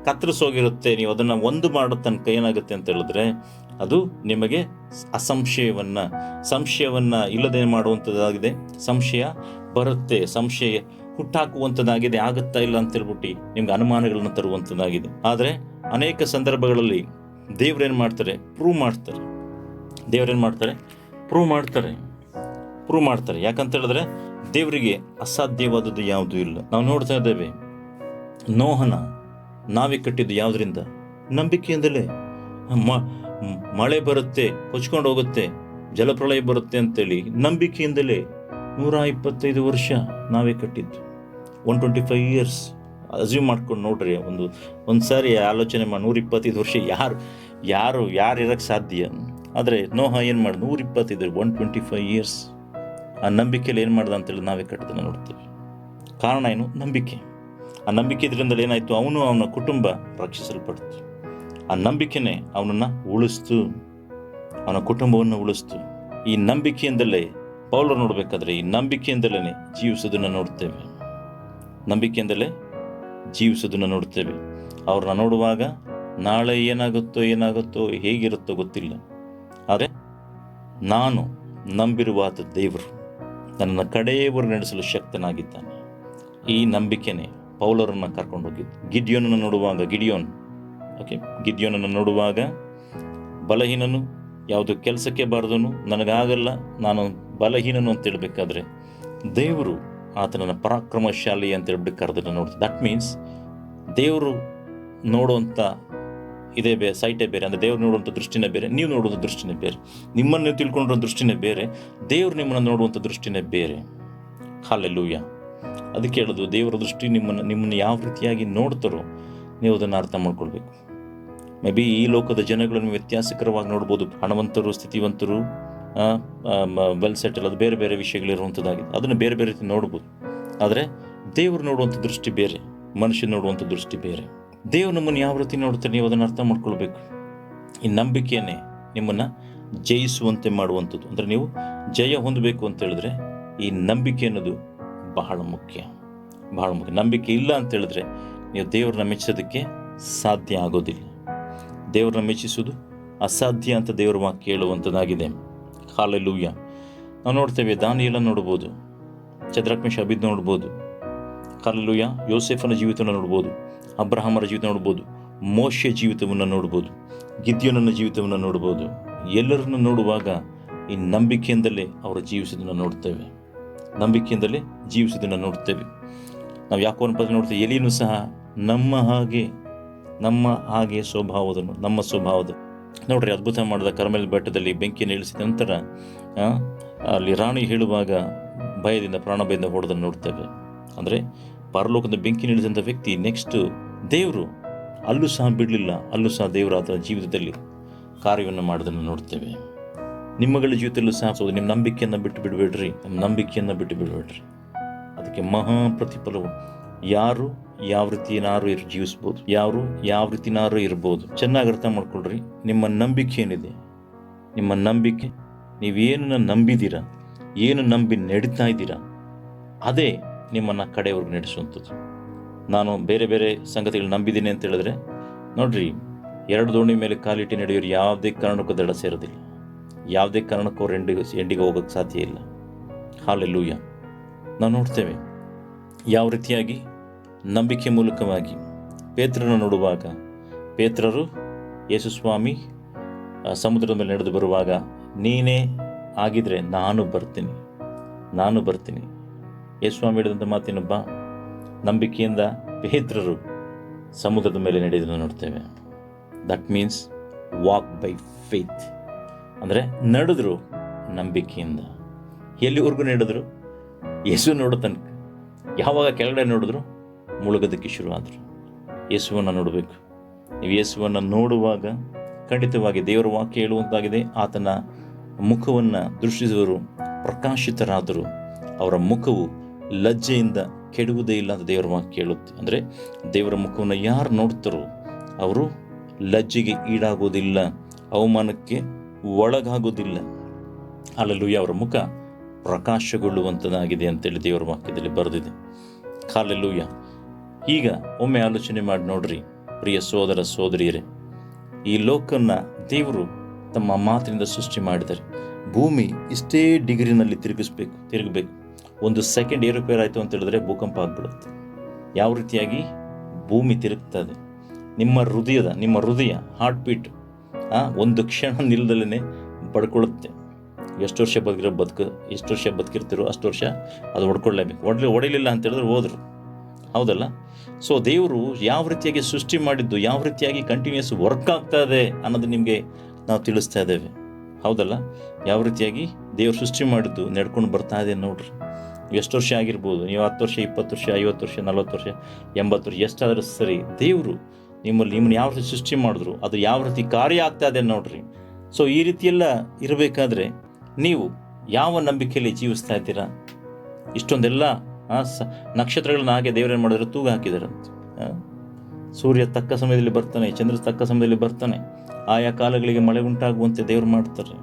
ಕತ್ತರಿಸೋಗಿರುತ್ತೆ. ನೀವು ಅದನ್ನು ಒಂದು ಮಾಡೋ ತನಕ ಏನಾಗುತ್ತೆ ಅಂತ ಹೇಳಿದ್ರೆ ಅದು ನಿಮಗೆ ಸಂಶಯವನ್ನು ಇಲ್ಲದೆ ಮಾಡುವಂಥದ್ದಾಗಿದೆ. ಸಂಶಯ ಬರುತ್ತೆ, ಸಂಶಯ ಹುಟ್ಟಾಕುವಂಥದ್ದಾಗಿದೆ. ಆಗುತ್ತಾ ಇಲ್ಲ ಅಂತ ಹೇಳ್ಬಿಟ್ಟು ನಿಮ್ಗೆ ಅನುಮಾನಗಳನ್ನು ತರುವಂಥದ್ದಾಗಿದೆ. ಆದರೆ ಅನೇಕ ಸಂದರ್ಭಗಳಲ್ಲಿ ದೇವ್ರೇನು ಮಾಡ್ತಾರೆ, ಪ್ರೂವ್ ಮಾಡ್ತಾರೆ. ಯಾಕಂತ ಹೇಳಿದ್ರೆ ದೇವರಿಗೆ ಅಸಾಧ್ಯವಾದದ್ದು ಯಾವುದೂ ಇಲ್ಲ. ನಾವು ನೋಡ್ತಾ ಇದ್ದೇವೆ, ನೋಹನ ನಾವೇ ಕಟ್ಟಿದ್ದು ಯಾವುದರಿಂದ, ನಂಬಿಕೆಯಿಂದಲೇ. ಮಳೆ ಬರುತ್ತೆ, ಕೊಚ್ಕೊಂಡು ಹೋಗುತ್ತೆ, ಜಲಪ್ರಳಯ ಬರುತ್ತೆ ಅಂತೇಳಿ ನಂಬಿಕೆಯಿಂದಲೇ 125 ವರ್ಷ ನಾವೇ ಕಟ್ಟಿದ್ದು. 125 ಇಯರ್ಸ್ ಅಸ್ಯೂಮ್ ಮಾಡ್ಕೊಂಡು ನೋಡ್ರಿ. ಒಂದು ಸಾರಿ ಆಲೋಚನೆ ಮಾಡಿ, 125 ವರ್ಷ ಯಾರು ಇರೋಕ್ಕೆ ಸಾಧ್ಯ? ಆದರೆ ನೋಹ ಏನು ಮಾಡಿದ, 125 125 ಇಯರ್ಸ್ ಆ ನಂಬಿಕೆಯಲ್ಲಿ ಏನು ಮಾಡ್ದ ಅಂತೇಳಿ ನಾವೇ ಕಟ್ಟಿದ್ದನ್ನು ನೋಡ್ತೀವಿ. ಕಾರಣ ಏನು, ನಂಬಿಕೆ. ಆ ನಂಬಿಕೆ ಇದರಿಂದಲೇ ಏನಾಯಿತು, ಅವನ ಕುಟುಂಬ ರಕ್ಷಿಸಲ್ಪಡ್ತು. ಆ ನಂಬಿಕೆನೇ ಅವನನ್ನು ಉಳಿಸ್ತು, ಅವನ ಕುಟುಂಬವನ್ನು ಉಳಿಸ್ತು. ಈ ನಂಬಿಕೆಯಿಂದಲೇ ಪೌಲರು ನೋಡಬೇಕಾದ್ರೆ ಈ ನಂಬಿಕೆಯಿಂದಲೇ ಜೀವಿಸೋದನ್ನು ನೋಡ್ತೇವೆ. ಅವ್ರನ್ನ ನೋಡುವಾಗ ನಾಳೆ ಏನಾಗುತ್ತೋ ಹೇಗಿರುತ್ತೋ ಗೊತ್ತಿಲ್ಲ, ಆದರೆ ನಾನು ನಂಬಿರುವಾದ ದೇವರು ನನ್ನನ್ನು ಕಡೆಯವರೆಗೂ ನಡೆಸಲು ಶಕ್ತನಾಗಿದ್ದಾನೆ. ಈ ನಂಬಿಕೆನೇ ಪೌಲರನ್ನು ಕರ್ಕೊಂಡು ಹೋಗಿದ್ದು. ಗಿಡಿಯೋನನ್ನು ನೋಡುವಾಗ ಬಲಹೀನನು, ಯಾವುದು ಕೆಲಸಕ್ಕೆ ಬಾರದನು, ನನಗಾಗಲ್ಲ, ನಾನು ಬಲಹೀನನು ಅಂತ ಹೇಳಬೇಕಾದ್ರೆ ದೇವರು ಆತನನ್ನು ಪರಾಕ್ರಮಶಾಲಿ ಅಂತ ಹೇಳ್ಬಿಟ್ಟು ಕರೆದನ್ನು ನೋಡ್ತಾರೆ. ದಟ್ ಮೀನ್ಸ್ ದೇವರು ನೋಡುವಂಥ ಇದೇ ಸೈಟೇ ಬೇರೆ. ಅಂದರೆ ದೇವ್ರು ನೋಡುವಂಥ ದೃಷ್ಟಿನೇ ಬೇರೆ, ನೀವು ನೋಡುವಂಥ ದೃಷ್ಟಿನೇ ಬೇರೆ, ನಿಮ್ಮನ್ನು ನೀವು ತಿಳ್ಕೊಂಡಿರೋ ದೃಷ್ಟಿನೇ ಬೇರೆ, ದೇವರು ನಿಮ್ಮನ್ನು ನೋಡುವಂಥ ದೃಷ್ಟಿನೇ ಬೇರೆ. ಹಲ್ಲೆಲೂಯಾ. ಅದಕ್ಕೆ ಹೇಳೋದು, ದೇವರ ದೃಷ್ಟಿ ನಿಮ್ಮನ್ನು ಯಾವ ರೀತಿಯಾಗಿ ನೋಡ್ತಾರೋ ನೀವು ಅದನ್ನು ಅರ್ಥ ಮಾಡ್ಕೊಳ್ಬೇಕು. ಮೇ ಬಿ ಈ ಲೋಕದ ಜನಗಳನ್ನು ವ್ಯತ್ಯಾಸಕರವಾಗಿ ನೋಡ್ಬೋದು. ಹಣವಂತರು, ಸ್ಥಿತಿವಂತರು, ವೆಲ್ ಸೆಟಲ್, ಅದು ಬೇರೆ ಬೇರೆ ವಿಷಯಗಳಿರುವಂಥದ್ದಾಗಿದೆ. ಅದನ್ನು ಬೇರೆ ಬೇರೆ ರೀತಿ ನೋಡ್ಬೋದು. ಆದರೆ ದೇವರು ನೋಡುವಂಥ ದೃಷ್ಟಿ ಬೇರೆ, ಮನುಷ್ಯ ನೋಡುವಂಥ ದೃಷ್ಟಿ ಬೇರೆ. ದೇವರು ನಮ್ಮನ್ನು ಯಾವ ರೀತಿ ನೋಡ್ತಾರೆ ನೀವು ಅದನ್ನು ಅರ್ಥ ಮಾಡ್ಕೊಳ್ಬೇಕು. ಈ ನಂಬಿಕೆಯೇ ನಿಮ್ಮನ್ನು ಜಯಿಸುವಂತೆ ಮಾಡುವಂಥದ್ದು. ಅಂದರೆ ನೀವು ಜಯ ಹೊಂದಬೇಕು ಅಂತ ಹೇಳಿದ್ರೆ ಈ ನಂಬಿಕೆ ಅನ್ನೋದು ಬಹಳ ಮುಖ್ಯ, ಬಹಳ ಮುಖ್ಯ. ನಂಬಿಕೆ ಇಲ್ಲ ಅಂತ ಹೇಳಿದ್ರೆ ನೀವು ದೇವ್ರನ್ನ ಮೆಚ್ಚೋದಕ್ಕೆ ಸಾಧ್ಯ ಆಗೋದಿಲ್ಲ. ದೇವ್ರನ್ನ ಮೆಚ್ಚಿಸೋದು ಅಸಾಧ್ಯ ಅಂತ ದೇವ್ರ ವಾಕ್ಯ ಹೇಳುವಂಥದ್ದಾಗಿದೆ. ಹಲ್ಲೆಲೂಯಾ. ನಾವು ನೋಡ್ತೇವೆ, ದಾನಿಯೇಲನ್ನು ನೋಡ್ಬೋದು, ಶದ್ರಕ್ ಮೇಷಕ್ ಅಬೇದ್ನೆಗೋ ನೋಡ್ಬೋದು. ಹಲ್ಲೆಲೂಯಾ. ಯೋಸೇಫನ ಜೀವಿತವನ್ನು ನೋಡ್ಬೋದು, ಅಬ್ರಹಾಮರ ಜೀವಿತ ನೋಡ್ಬೋದು, ಮೋಶೆಯ ಜೀವಿತವನ್ನು ನೋಡ್ಬೋದು, ಗಿದ್ಯೋನನ ಜೀವಿತವನ್ನು ನೋಡ್ಬೋದು. ಎಲ್ಲರನ್ನು ನೋಡುವಾಗ ಈ ನಂಬಿಕೆಯಿಂದಲೇ ಅವರು ಜೀವಿಸೋದನ್ನು ನೋಡ್ತೇವೆ, ನಂಬಿಕೆಯಿಂದಲೇ ಜೀವಿಸೋದನ್ನು ನೋಡ್ತೇವೆ. ನಾವು ಯಾಕೋನ ಪದ ನೋಡ್ತೇವೆ, ಎಲೀಯನು ಸಹ ನಮ್ಮ ಹಾಗೆ ಸ್ವಭಾವದನು, ನಮ್ಮ ಸ್ವಭಾವದ. ನೋಡ್ರಿ, ಅದ್ಭುತ ಮಾಡಿದ ಕರ್ಮೆಲ್ ಬೆಟ್ಟದಲ್ಲಿ ಬೆಂಕಿಯನ್ನು ಇಳಿಸಿದ ನಂತರ ಅಲ್ಲಿ ರಾಣಿ ಹೇಳುವಾಗ ಭಯದಿಂದ, ಪ್ರಾಣ ಭಯದಿಂದ ಹೊಡೆದನ್ನು ನೋಡ್ತೇವೆ. ಅಂದರೆ ಪರಲೋಕದ ಬೆಂಕಿ ಇಳಿಸಿದಂಥ ವ್ಯಕ್ತಿ ನೆಕ್ಸ್ಟ್ ದೇವರು ಅಲ್ಲೂ ಸಹ ಬಿಡಲಿಲ್ಲ, ಅಲ್ಲೂ ಸಹ ದೇವರು ಆತನ ಜೀವಿತದಲ್ಲಿ ಕಾರ್ಯವನ್ನು ಮಾಡೋದನ್ನು ನೋಡ್ತೇವೆ. ನಿಮ್ಮಗಳ ಜೀವಿತದಲ್ಲೂ ಸಹ ನಿಮ್ಮ ನಂಬಿಕೆಯನ್ನು ಬಿಟ್ಟು ಬಿಡಬೇಡ್ರಿ, ನಮ್ಮ ನಂಬಿಕೆಯನ್ನು ಬಿಟ್ಟು ಬಿಡಬೇಡ್ರಿ. ಅದಕ್ಕೆ ಮಹಾ ಪ್ರತಿಫಲವು ಯಾರು ಯಾವ ರೀತಿಯನ್ನಾರು ಜೀವಿಸ್ಬೋದು, ಯಾರು ಯಾವ ರೀತಿನಾರು ಇರ್ಬೋದು. ಚೆನ್ನಾಗಿ ಅರ್ಥ ಮಾಡ್ಕೊಳ್ರಿ. ನಿಮ್ಮ ನಂಬಿಕೆ ಏನಿದೆ, ನಿಮ್ಮ ನಂಬಿಕೆ, ನೀವೇನನ್ನ ನಂಬಿದ್ದೀರಾ, ಏನು ನಂಬಿ ನಡೀತಾ ಇದ್ದೀರಾ, ಅದೇ ನಿಮ್ಮನ್ನು ಕಡೆಯವ್ರಿಗೆ ನಡೆಸುವಂಥದ್ದು. ನಾನು ಬೇರೆ ಬೇರೆ ಸಂಗತಿಗಳು ನಂಬಿದ್ದೀನಿ ಅಂತ ಹೇಳಿದ್ರೆ ನೋಡ್ರಿ, 2 ದೋಣಿ ಮೇಲೆ ಕಾಲಿಟ್ಟು ನಡೆಯೋರು ಯಾವುದೇ ಕಾರಣಕ್ಕೂ ದಡ ಸೇರೋದಿಲ್ಲ, ಯಾವುದೇ ಕಾರಣಕ್ಕೂ ಅವ್ರು ಎಂಡಿಗೆ ಹೋಗೋಕ್ಕೆ ಸಾಧ್ಯ ಇಲ್ಲ. ಹಲ್ಲೆಲೂಯಾ. ನಾವು ನೋಡ್ತೇವೆ ಯಾವ ರೀತಿಯಾಗಿ ನಂಬಿಕೆ ಮೂಲಕವಾಗಿ ಪೇತ್ರನ ನೋಡುವಾಗ, ಪೇತ್ರರು ಯೇಸು ಸ್ವಾಮಿ ಸಮುದ್ರದ ಮೇಲೆ ನಡೆದು ಬರುವಾಗ, ನೀನೇ ಆಗಿದ್ರೆ ನಾನು ಬರ್ತೀನಿ. ಯೇಸು ಸ್ವಾಮಿ ಹೇಳಿದಂಥ ಮಾತಿನೊಬ್ಬ ನಂಬಿಕೆಯಿಂದ ಪೇತ್ರರು ಸಮುದ್ರದ ಮೇಲೆ ನಡೆಯೋದನ್ನು ನೋಡ್ತೇವೆ. That means walk by faith. ಅಂದರೆ ನಡೆದ್ರು ನಂಬಿಕೆಯಿಂದ. ಎಲ್ಲಿವರೆಗೂ ನಡೆದ್ರು? ಯೇಸು ನೋಡೋ ತನಕ. ಯಾವಾಗ ಕೆಳಗಡೆ ನೋಡಿದ್ರು ಮುಳುಗೋದಕ್ಕೆ ಶುರು ಆದರು. ಯೇಸುವನ್ನು ನೋಡಬೇಕು. ನೀವು ಯೇಸುವನ್ನು ನೋಡುವಾಗ ಖಂಡಿತವಾಗಿ ದೇವರ ವಾಕ್ಯ ಹೇಳುವಂತಾಗಿದೆ, ಆತನ ಮುಖವನ್ನು ದೃಷ್ಟಿಸುವರು ಪ್ರಕಾಶಿತರಾದರು, ಅವರ ಮುಖವು ಲಜ್ಜೆಯಿಂದ ಕೆಡುವುದೇ ಇಲ್ಲ ಅಂತ ದೇವರ ವಾಕ್ಯ ಹೇಳುತ್ತೆ. ಅಂದರೆ ದೇವರ ಮುಖವನ್ನು ಯಾರು ನೋಡ್ತಾರೋ ಅವರು ಲಜ್ಜೆಗೆ ಈಡಾಗೋದಿಲ್ಲ, ಅವಮಾನಕ್ಕೆ ಒಳಗಾಗೋದಿಲ್ಲ. ಹಲ್ಲೆಲೂಯಾ. ಅವರ ಮುಖ ಪ್ರಕಾಶಗೊಳ್ಳುವಂಥದ್ದಾಗಿದೆ ಅಂತೇಳಿ ದೇವರ ವಾಕ್ಯದಲ್ಲಿ ಬರೆದಿದೆ. ಹಲ್ಲೆಲೂಯಾ. ಈಗ ಒಮ್ಮೆ ಆಲೋಚನೆ ಮಾಡಿ ನೋಡ್ರಿ ಪ್ರಿಯ ಸೋದರ ಸೋದರಿಯರೇ, ಈ ಲೋಕನ್ನ ದೇವರು ತಮ್ಮ ಮಾತಿನಿಂದ ಸೃಷ್ಟಿ ಮಾಡಿದ್ದಾರೆ. ಭೂಮಿ ಇಷ್ಟೇ ಡಿಗ್ರಿನಲ್ಲಿ ತಿರುಗಬೇಕು. 1 ಸೆಕೆಂಡ್ ಏರುಪೇರು ಆಯಿತು ಅಂತ ಹೇಳಿದ್ರೆ ಭೂಕಂಪ ಆಗಿಬಿಡುತ್ತೆ. ಯಾವ ರೀತಿಯಾಗಿ ಭೂಮಿ ತಿರುಗ್ತದೆ, ನಿಮ್ಮ ಹೃದಯ ಹಾರ್ಟ್ ಬೀಟ್ ಒಂದು ಕ್ಷಣ ನಿಲ್ದಲೇ ಬಡ್ಕೊಳ್ಳುತ್ತೆ. ಎಷ್ಟು ವರ್ಷ ಬದುಕಿರ್ತೀರೋ ಅಷ್ಟು ವರ್ಷ ಅದು ಹೊಡ್ಕೊಳ್ಳೇಬೇಕು. ಹೊಡಿಲಿಲ್ಲ ಅಂತ ಹೇಳಿದ್ರೆ ಹೋದ್ರು, ಹೌದಲ್ಲ? ಸೊ ದೇವರು ಯಾವ ರೀತಿಯಾಗಿ ಸೃಷ್ಟಿ ಮಾಡಿದ್ದು, ಯಾವ ರೀತಿಯಾಗಿ ಕಂಟಿನ್ಯೂಸ್ ವರ್ಕ್ ಆಗ್ತಾ ಇದೆ ಅನ್ನೋದು ನಿಮಗೆ ನಾವು ತಿಳಿಸ್ತಾ ಇದ್ದೇವೆ, ಹೌದಲ್ಲ? ಯಾವ ರೀತಿಯಾಗಿ ದೇವರು ಸೃಷ್ಟಿ ಮಾಡಿದ್ದು ನಡ್ಕೊಂಡು ಬರ್ತಾ ಇದೆ ನೋಡ್ರಿ. ಎಷ್ಟು ವರ್ಷ ಆಗಿರ್ಬೋದು, ನೀವು 10 ವರ್ಷ, 20 ವರ್ಷ, 50 ವರ್ಷ, 40 ವರ್ಷ, 80 ವರ್ಷ, ಎಷ್ಟಾದರೂ ಸರಿ, ದೇವರು ನಿಮ್ಮನ್ನು ಯಾವ ರೀತಿ ಸೃಷ್ಟಿ ಮಾಡಿದ್ರು, ಅದು ಯಾವ ರೀತಿ ಕಾರ್ಯ ಆಗ್ತಾ ಇದೆ ನೋಡ್ರಿ. ಸೊ ಈ ರೀತಿಯೆಲ್ಲ ಇರಬೇಕಾದ್ರೆ ನೀವು ಯಾವ ನಂಬಿಕೆಯಲ್ಲಿ ಜೀವಿಸ್ತಾ ಇದ್ದೀರಾ? ಇಷ್ಟೊಂದೆಲ್ಲ ನಕ್ಷತ್ರಗಳನ್ನ ಹಾಗೆ ದೇವರೇನು ಮಾಡಿದ್ರು, ತೂಗ ಹಾಕಿದಾರಂತೆ. ಸೂರ್ಯ ತಕ್ಕ ಸಮಯದಲ್ಲಿ ಬರ್ತಾನೆ, ಚಂದ್ರ ತಕ್ಕ ಸಮಯದಲ್ಲಿ ಬರ್ತಾನೆ, ಆಯಾ ಕಾಲಗಳಿಗೆ ಮಳೆ ಉಂಟಾಗುವಂತೆ ದೇವರು ಮಾಡ್ತಾರೆ.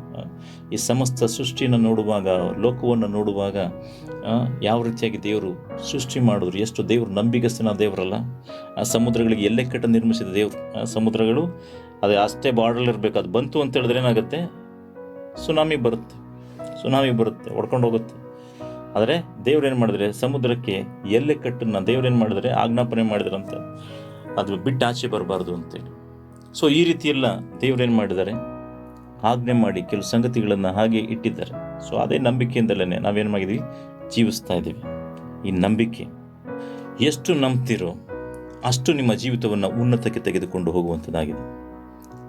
ಈ ಸಮಸ್ತ ಸೃಷ್ಟಿಯನ್ನು ನೋಡುವಾಗ, ಲೋಕವನ್ನು ನೋಡುವಾಗ ಯಾವ ರೀತಿಯಾಗಿ ದೇವರು ಸೃಷ್ಟಿ ಮಾಡಿದ್ರು, ಎಷ್ಟು ದೇವರು ನಂಬಿಗಸ್ತನ ದೇವರಲ್ಲ. ಆ ಸಮುದ್ರಗಳಿಗೆ ಎಲ್ಲೆ ಕಟ್ಟ ನಿರ್ಮಿಸಿದ ದೇವರು. ಸಮುದ್ರಗಳು ಅದು ಅಷ್ಟೇ ಬಾರ್ಡರ್ಲಿರಬೇಕು. ಅದು ಬಂತು ಅಂತ ಹೇಳಿದ್ರೆ ಏನಾಗುತ್ತೆ, ಸುನಾಮಿ ಬರುತ್ತೆ, ಹೊಡ್ಕೊಂಡು ಹೋಗುತ್ತೆ. ಆದರೆ ದೇವ್ರೇನು ಮಾಡಿದ್ರೆ, ಸಮುದ್ರಕ್ಕೆ ಎಲ್ಲೆ ಕಟ್ಟನ್ನು ದೇವ್ರೇನು ಮಾಡಿದ್ರೆ ಆಜ್ಞಾಪನೆ ಮಾಡಿದ್ರಂತೆ, ಅದು ಬಿಟ್ಟು ಆಚೆ ಬರಬಾರ್ದು ಅಂತೇಳಿ. ಸೊ ಈ ರೀತಿಯೆಲ್ಲ ದೇವ್ರೇನು ಮಾಡಿದ್ದಾರೆ, ಆಜ್ಞೆ ಮಾಡಿ ಕೆಲವು ಸಂಗತಿಗಳನ್ನು ಹಾಗೆ ಇಟ್ಟಿದ್ದಾರೆ. ಸೊ ಅದೇ ನಂಬಿಕೆಯಿಂದಲೇ ನಾವೇನು ಮಾಡಿದ್ವಿ, ಜೀವಿಸ್ತಾ ಇದ್ದೀವಿ. ಈ ನಂಬಿಕೆ ಎಷ್ಟು ನಂಬ್ತಿರೋ ಅಷ್ಟು ನಿಮ್ಮ ಜೀವಿತವನ್ನು ಉನ್ನತಕ್ಕೆ ತೆಗೆದುಕೊಂಡು ಹೋಗುವಂಥದ್ದಾಗಿದೆ.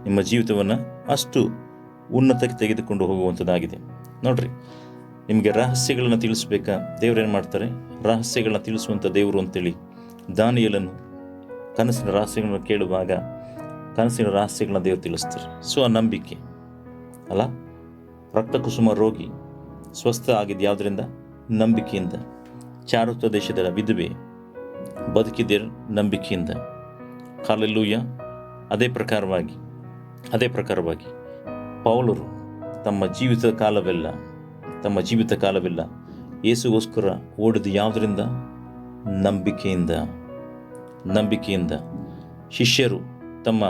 ನಿಮ್ಮ ಜೀವಿತವನ್ನು ಅಷ್ಟು ಉನ್ನತಕ್ಕೆ ತೆಗೆದುಕೊಂಡು ಹೋಗುವಂಥದ್ದಾಗಿದೆ. ನೋಡ್ರಿ, ನಿಮಗೆ ರಹಸ್ಯಗಳನ್ನು ತಿಳಿಸ್ಬೇಕಾ? ದೇವರೇನು ಮಾಡ್ತಾರೆ, ರಹಸ್ಯಗಳನ್ನ ತಿಳಿಸುವಂಥ ದೇವರು ಅಂತೇಳಿ ದಾನಿಯೇಲನು ಕನಸಿನ ರಹಸ್ಯಗಳನ್ನು ಕೇಳುವಾಗ ಕನಸಿನ ರಹಸ್ಯಗಳನ್ನ ದೇವರು ತಿಳಿಸ್ತಾರೆ. ಸೊ ಆ ನಂಬಿಕೆ ಅಲ್ಲ. ರಕ್ತಕುಸುಮ ರೋಗಿ ಸ್ವಸ್ಥ ಆಗಿದ್ದು ಯಾವುದರಿಂದ? ನಂಬಿಕೆಯಿಂದ. ಚಾರುತ್ವ ದೇಶದ ವಿಧವೆ ಬದುಕಿದ್ದ ನಂಬಿಕೆಯಿಂದ. ಹಲ್ಲೆಲೂಯಾ. ಅದೇ ಪ್ರಕಾರವಾಗಿ ಪೌಲರು ತಮ್ಮ ಜೀವಿತ ಕಾಲವೆಲ್ಲ ಯೇಸುಗೋಸ್ಕರ ಓಡಿದ ಯಾವುದರಿಂದ? ನಂಬಿಕೆಯಿಂದ. ಶಿಷ್ಯರು ತಮ್ಮ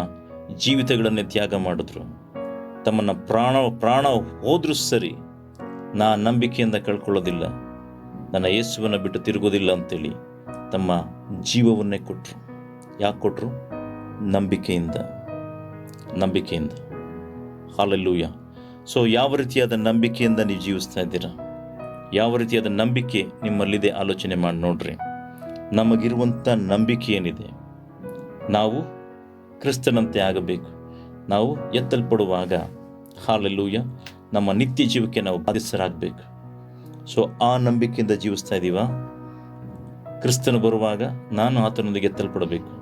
ಜೀವಿತಗಳನ್ನೇ ತ್ಯಾಗ ಮಾಡಿದ್ರು. ತಮ್ಮನ್ನು ಪ್ರಾಣ ಹೋದ್ರೂ ಸರಿ, ನಾ ನಂಬಿಕೆಯಿಂದ ಕಳ್ಕೊಳ್ಳೋದಿಲ್ಲ, ನನ್ನ ಯೇಸುವನ್ನು ಬಿಟ್ಟು ತಿರುಗೋದಿಲ್ಲ ಅಂತೇಳಿ ತಮ್ಮ ಜೀವವನ್ನೇ ಕೊಟ್ಟರು. ಯಾಕೆ ಕೊಟ್ಟರು? ನಂಬಿಕೆಯಿಂದ. ಹಲ್ಲೆಲೂಯಾ. ಸೊ ಯಾವ ರೀತಿಯಾದ ನಂಬಿಕೆಯಿಂದ ನೀವು ಜೀವಿಸ್ತಾ ಇದ್ದೀರಾ? ಯಾವ ರೀತಿಯಾದ ನಂಬಿಕೆ ನಿಮ್ಮಲ್ಲಿದೆ? ಆಲೋಚನೆ ಮಾಡಿ ನೋಡ್ರಿ. ನಮಗಿರುವಂಥ ನಂಬಿಕೆ ಏನಿದೆ? ನಾವು ಕ್ರಿಸ್ತನಂತೆ ಆಗಬೇಕು. ನಾವು ಎತ್ತಲ್ಪಡುವಾಗ ಹಲ್ಲೆಲೂಯಾ ನಮ್ಮ ನಿತ್ಯ ಜೀವಕ್ಕೆ ನಾವು ಬಾಧ್ಯಸ್ಥರಾಗಬೇಕು. ಸೊ ಆ ನಂಬಿಕೆಯಿಂದ ಜೀವಿಸ್ತಾ ಇದ್ದೀವಾ? ಕ್ರಿಸ್ತನು ಬರುವಾಗ ನಾನು ಆತನೊಂದಿಗೆ ಎತ್ತಲ್ಪಡಬೇಕು,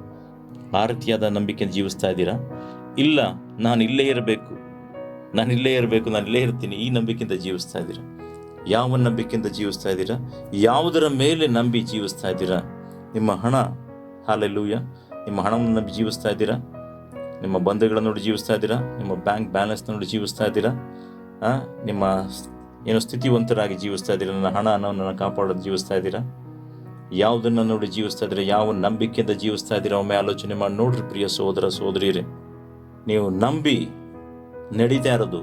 ಆ ರೀತಿಯಾದ ನಂಬಿಕೆಯನ್ನು ಜೀವಿಸ್ತಾ ಇದ್ದೀರಾ? ಇಲ್ಲ, ನಾನು ಇಲ್ಲೇ ಇರಬೇಕು, ನಾನು ಇಲ್ಲೇ ಇರ್ತೀನಿ, ಈ ನಂಬಿಕೆಯಿಂದ ಜೀವಿಸ್ತಾ ಇದ್ದೀರಾ? ಯಾವ ನಂಬಿಕೆಯಿಂದ ಜೀವಿಸ್ತಾ ಇದ್ದೀರಾ? ಯಾವುದರ ಮೇಲೆ ನಂಬಿ ಜೀವಿಸ್ತಾ ಇದ್ದೀರಾ? ನಿಮ್ಮ ಹಣ, ಹಲ್ಲೆಲೂಯಾ, ನಿಮ್ಮ ಹಣವನ್ನು ನಂಬಿ ಜೀವಿಸ್ತಾ ಇದ್ದೀರಾ? ನಿಮ್ಮ ಬಂಧುಗಳನ್ನು ನೋಡಿ ಜೀವಿಸ್ತಾ ಇದ್ದೀರಾ? ನಿಮ್ಮ ಬ್ಯಾಂಕ್ ಬ್ಯಾಲೆನ್ಸ್ ನೋಡಿ ಜೀವಿಸ್ತಾ ಇದ್ದೀರಾ? ನಿಮ್ಮ ಸ್ಥಿತಿವಂತರಾಗಿ ಜೀವಿಸ್ತಾ ಇದ್ದೀರಾ? ನನ್ನ ಹಣವನ್ನು ಕಾಪಾಡೋದು ಜೀವಿಸ್ತಾ ಇದ್ದೀರಾ? ಯಾವುದನ್ನು ನೋಡಿ ಜೀವಿಸ್ತಾ ಇದ್ದೀರಾ? ಯಾವ ನಂಬಿಕೆಯಿಂದ ಜೀವಿಸ್ತಾ ಇದ್ದೀರಾ? ಒಮ್ಮೆ ಆಲೋಚನೆ ಮಾಡಿ ನೋಡ್ರಿ ಪ್ರಿಯ ಸಹೋದರ ಸಹೋದರಿಯರೇ. ನೀವು ನಂಬಿ ನಡೀತಾ ಇರೋದು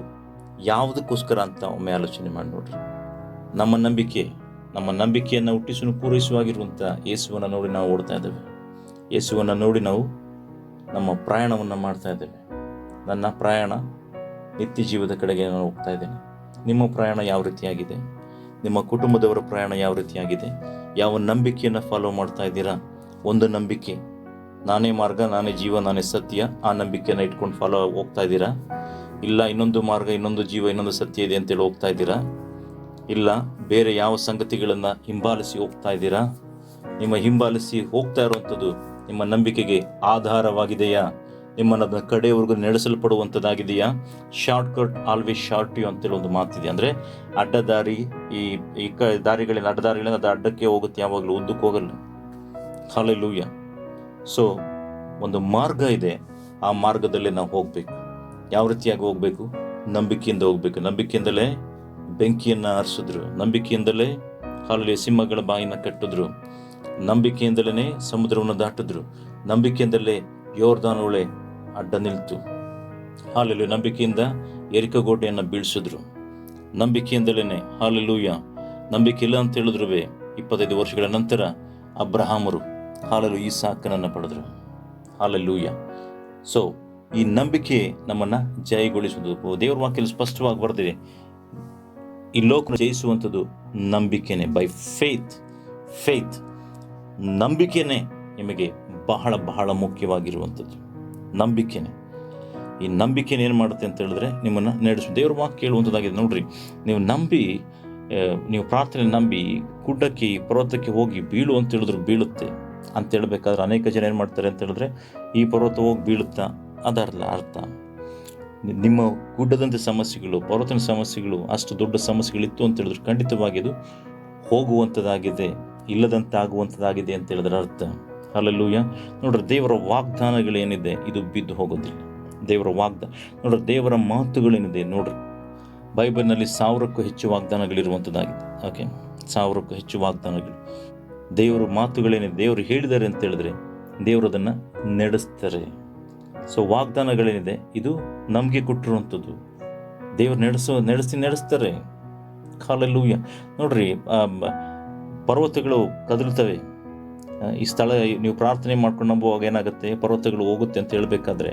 ಯಾವುದಕ್ಕೋಸ್ಕರ ಅಂತ ಒಮ್ಮೆ ಆಲೋಚನೆ ಮಾಡಿ ನೋಡ್ರಿ. ನಮ್ಮ ನಂಬಿಕೆಯನ್ನು ಹುಟ್ಟಿಸಲು ಪೂರೈಸುವಾಗಿರುವಂಥ ಯೇಸುವನ್ನು ನೋಡಿ ನಾವು ಓಡ್ತಾ ಇದ್ದೇವೆ. ಯೇಸುವನ್ನು ನೋಡಿ ನಾವು ನಮ್ಮ ಪ್ರಯಾಣವನ್ನು ಮಾಡ್ತಾ ಇದ್ದೇವೆ. ನನ್ನ ಪ್ರಯಾಣ ನಿತ್ಯ ಜೀವದ ಕಡೆಗೆ ನಾನು ಹೋಗ್ತಾ ಇದ್ದೇನೆ. ನಿಮ್ಮ ಪ್ರಯಾಣ ಯಾವ ರೀತಿಯಾಗಿದೆ? ನಿಮ್ಮ ಕುಟುಂಬದವರ ಪ್ರಯಾಣ ಯಾವ ರೀತಿಯಾಗಿದೆ? ಯಾವ ನಂಬಿಕೆಯನ್ನು ಫಾಲೋ ಮಾಡ್ತಾ ಇದ್ದೀರಾ? ಒಂದು ನಂಬಿಕೆ, ನಾನೇ ಮಾರ್ಗ, ನಾನೇ ಜೀವ, ನಾನೇ ಸತ್ಯ, ಆ ನಂಬಿಕೆಯನ್ನು ಇಟ್ಕೊಂಡು ಹೋಗ್ತಾ ಇದ್ದೀರಾ? ಇಲ್ಲ, ಇನ್ನೊಂದು ಮಾರ್ಗ, ಇನ್ನೊಂದು ಜೀವ, ಇನ್ನೊಂದು ಸತ್ಯ ಇದೆ ಅಂತೇಳಿ ಹೋಗ್ತಾ ಇದ್ದೀರಾ? ಇಲ್ಲ, ಬೇರೆ ಯಾವ ಸಂಗತಿಗಳನ್ನು ಹಿಂಬಾಲಿಸಿ ಹೋಗ್ತಾ ಇದ್ದೀರಾ? ನಿಮ್ಮ ಹಿಂಬಾಲಿಸಿ ಹೋಗ್ತಾ ಇರುವಂಥದ್ದು ನಿಮ್ಮ ನಂಬಿಕೆಗೆ ಆಧಾರವಾಗಿದೆಯಾ? ನಿಮ್ಮನ್ನು ಕಡೆಯವರೆಗೂ ನಡೆಸಲ್ಪಡುವಂಥದ್ದಾಗಿದೆಯಾ? ಶಾರ್ಟ್ಕಟ್ ಆಲ್ವೇಸ್ ಶಾರ್ಟ್ ಯು ಅಂತೇಳಿ ಒಂದು ಮಾತಿದೆ. ಅಂದರೆ ಅಡ್ಡದಾರಿ, ಈ ದಾರಿಗಳಿಂದ ಅದು ಅಡ್ಡಕ್ಕೆ ಹೋಗುತ್ತೆ, ಯಾವಾಗಲೂ ಉದ್ದಕ್ಕೆ ಹೋಗಲ್ಲ. ಹಲ್ಲೆಲೂಯಾ. ಸೊ ಒಂದು ಮಾರ್ಗ ಇದೆ, ಆ ಮಾರ್ಗದಲ್ಲಿ ನಾವು ಹೋಗಬೇಕು. ಯಾವ ರೀತಿಯಾಗಿ ಹೋಗಬೇಕು? ನಂಬಿಕೆಯಿಂದ ಹೋಗಬೇಕು. ನಂಬಿಕೆಯಿಂದಲೇ ಬೆಂಕಿಯನ್ನು ಆರಿಸಿದ್ರು, ನಂಬಿಕೆಯಿಂದಲೇ ಸಿಂಹಗಳ ಬಾಯಿನ ಕಟ್ಟಿದ್ರು, ನಂಬಿಕೆಯಿಂದಲೇ ಸಮುದ್ರವನ್ನು ದಾಟಿದ್ರು, ನಂಬಿಕೆಯಿಂದಲೇ ಯೋರ್ದಾನ್ ಹೊಳೆ ಅಡ್ಡ ನಿಲ್ತು. ಹಾಲೆಲೂಯ. ನಂಬಿಕೆಯಿಂದ ಎರಿಕೋ ಕೋಟೆಯನ್ನು ಬೀಳಿಸಿದ್ರು, ನಂಬಿಕೆಯಿಂದಲೇ. ಹಾಲೆಲೂಯ. ನಂಬಿಕೆ ಇಲ್ಲ ಅಂತ ಹೇಳಿದ್ರು 25 ವರ್ಷಗಳ ನಂತರ ಅಬ್ರಹಾಮರು ಈಸಾಕನನ್ನು ಪಡೆದರು. ಹಾಲೆಲೂಯ. ಸೊ ಈ ನಂಬಿಕೆ ನಮ್ಮನ್ನು ಜಯಗೊಳಿಸುವುದು. ದೇವರ ವಾಕ್ಯದಲ್ಲಿ ಸ್ಪಷ್ಟವಾಗಿ ಬರ್ತಿದೆ, ಈ ಲೋಕ ಜಯಿಸುವಂಥದ್ದು ನಂಬಿಕೆನೇ. ಬೈ ಫೇತ್ ನಂಬಿಕೆನೇ ನಿಮಗೆ ಬಹಳ ಬಹಳ ಮುಖ್ಯವಾಗಿರುವಂಥದ್ದು. ನಂಬಿಕೆನೇ. ಈ ನಂಬಿಕೆನೇ ಏನು ಮಾಡುತ್ತೆ ಅಂತ ಹೇಳಿದ್ರೆ ನಿಮ್ಮನ್ನು ನಡೆಸು. ದೇವ್ರ ವಾಕ್ಯ ಕೇಳುವಂಥದ್ದಾಗಿದೆ ನೋಡ್ರಿ. ನೀವು ಪ್ರಾರ್ಥನೆ ನಂಬಿ ಗುಡ್ಡಕ್ಕೆ, ಪರ್ವತಕ್ಕೆ ಹೋಗಿ ಬೀಳು ಅಂತ ಹೇಳಿದ್ರು ಬೀಳುತ್ತೆ ಅಂತ ಹೇಳ್ಬೇಕಾದ್ರೆ ಅನೇಕ ಜನ ಏನು ಮಾಡ್ತಾರೆ ಅಂತ ಹೇಳಿದ್ರೆ, ಈ ಪರ್ವತ ಹೋಗಿ ಬೀಳುತ್ತಾ, ಅದರಲ್ಲ ಅರ್ಥ. ನಿಮ್ಮ ಗುಡ್ಡದಂತೆ ಸಮಸ್ಯೆಗಳು, ಪರ್ವತನ ಸಮಸ್ಯೆಗಳು, ಅಷ್ಟು ದೊಡ್ಡ ಸಮಸ್ಯೆಗಳಿತ್ತು ಅಂತ ಹೇಳಿದ್ರು ಖಂಡಿತವಾಗಿ ಅದು ಹೋಗುವಂಥದ್ದಾಗಿದೆ, ಇಲ್ಲದಂತೆ ಆಗುವಂಥದ್ದಾಗಿದೆ ಅಂತ ಹೇಳಿದ್ರೆ ಅರ್ಥ. ಹಲ್ಲೆಲೂಯ. ನೋಡ್ರಿ, ದೇವರ ವಾಗ್ದಾನಗಳೇನಿದೆ ಇದು ಬಿದ್ದು ಹೋಗೋದಿಲ್ಲ. ನೋಡ್ರಿ, ದೇವರ ಮಾತುಗಳೇನಿದೆ ನೋಡ್ರಿ, ಬೈಬಲ್ನಲ್ಲಿ 1000ಕ್ಕೂ ಹೆಚ್ಚು ವಾಗ್ದಾನಗಳಿರುವಂಥದ್ದಾಗಿದೆ. ಓಕೆ, 1000ಕ್ಕೂ ಹೆಚ್ಚು ವಾಗ್ದಾನಗಳು. ದೇವರ ಮಾತುಗಳೇನಿದೆ, ದೇವರು ಹೇಳಿದ್ದಾರೆ ಅಂತ ಹೇಳಿದ್ರೆ ದೇವರು ಅದನ್ನು ನಡೆಸ್ತಾರೆ. ಸೊ ವಾಗ್ದಾನಗಳೇನಿದೆ ಇದು ನಮಗೆ ಕೊಟ್ಟಿರುವಂಥದ್ದು. ದೇವರು ನಡೆಸ್ತಾರೆ. ಹಲ್ಲೆಲೂಯ. ನೋಡ್ರಿ, ಪರ್ವತಗಳು ಕದಲ್ತವೆ. ಈ ಸ್ಥಳ ನೀವು ಪ್ರಾರ್ಥನೆ ಮಾಡ್ಕೊಂಡು ನಂಬುವಾಗ ಏನಾಗುತ್ತೆ, ಪರ್ವತಗಳು ಹೋಗುತ್ತೆ ಅಂತ ಹೇಳಬೇಕಾದ್ರೆ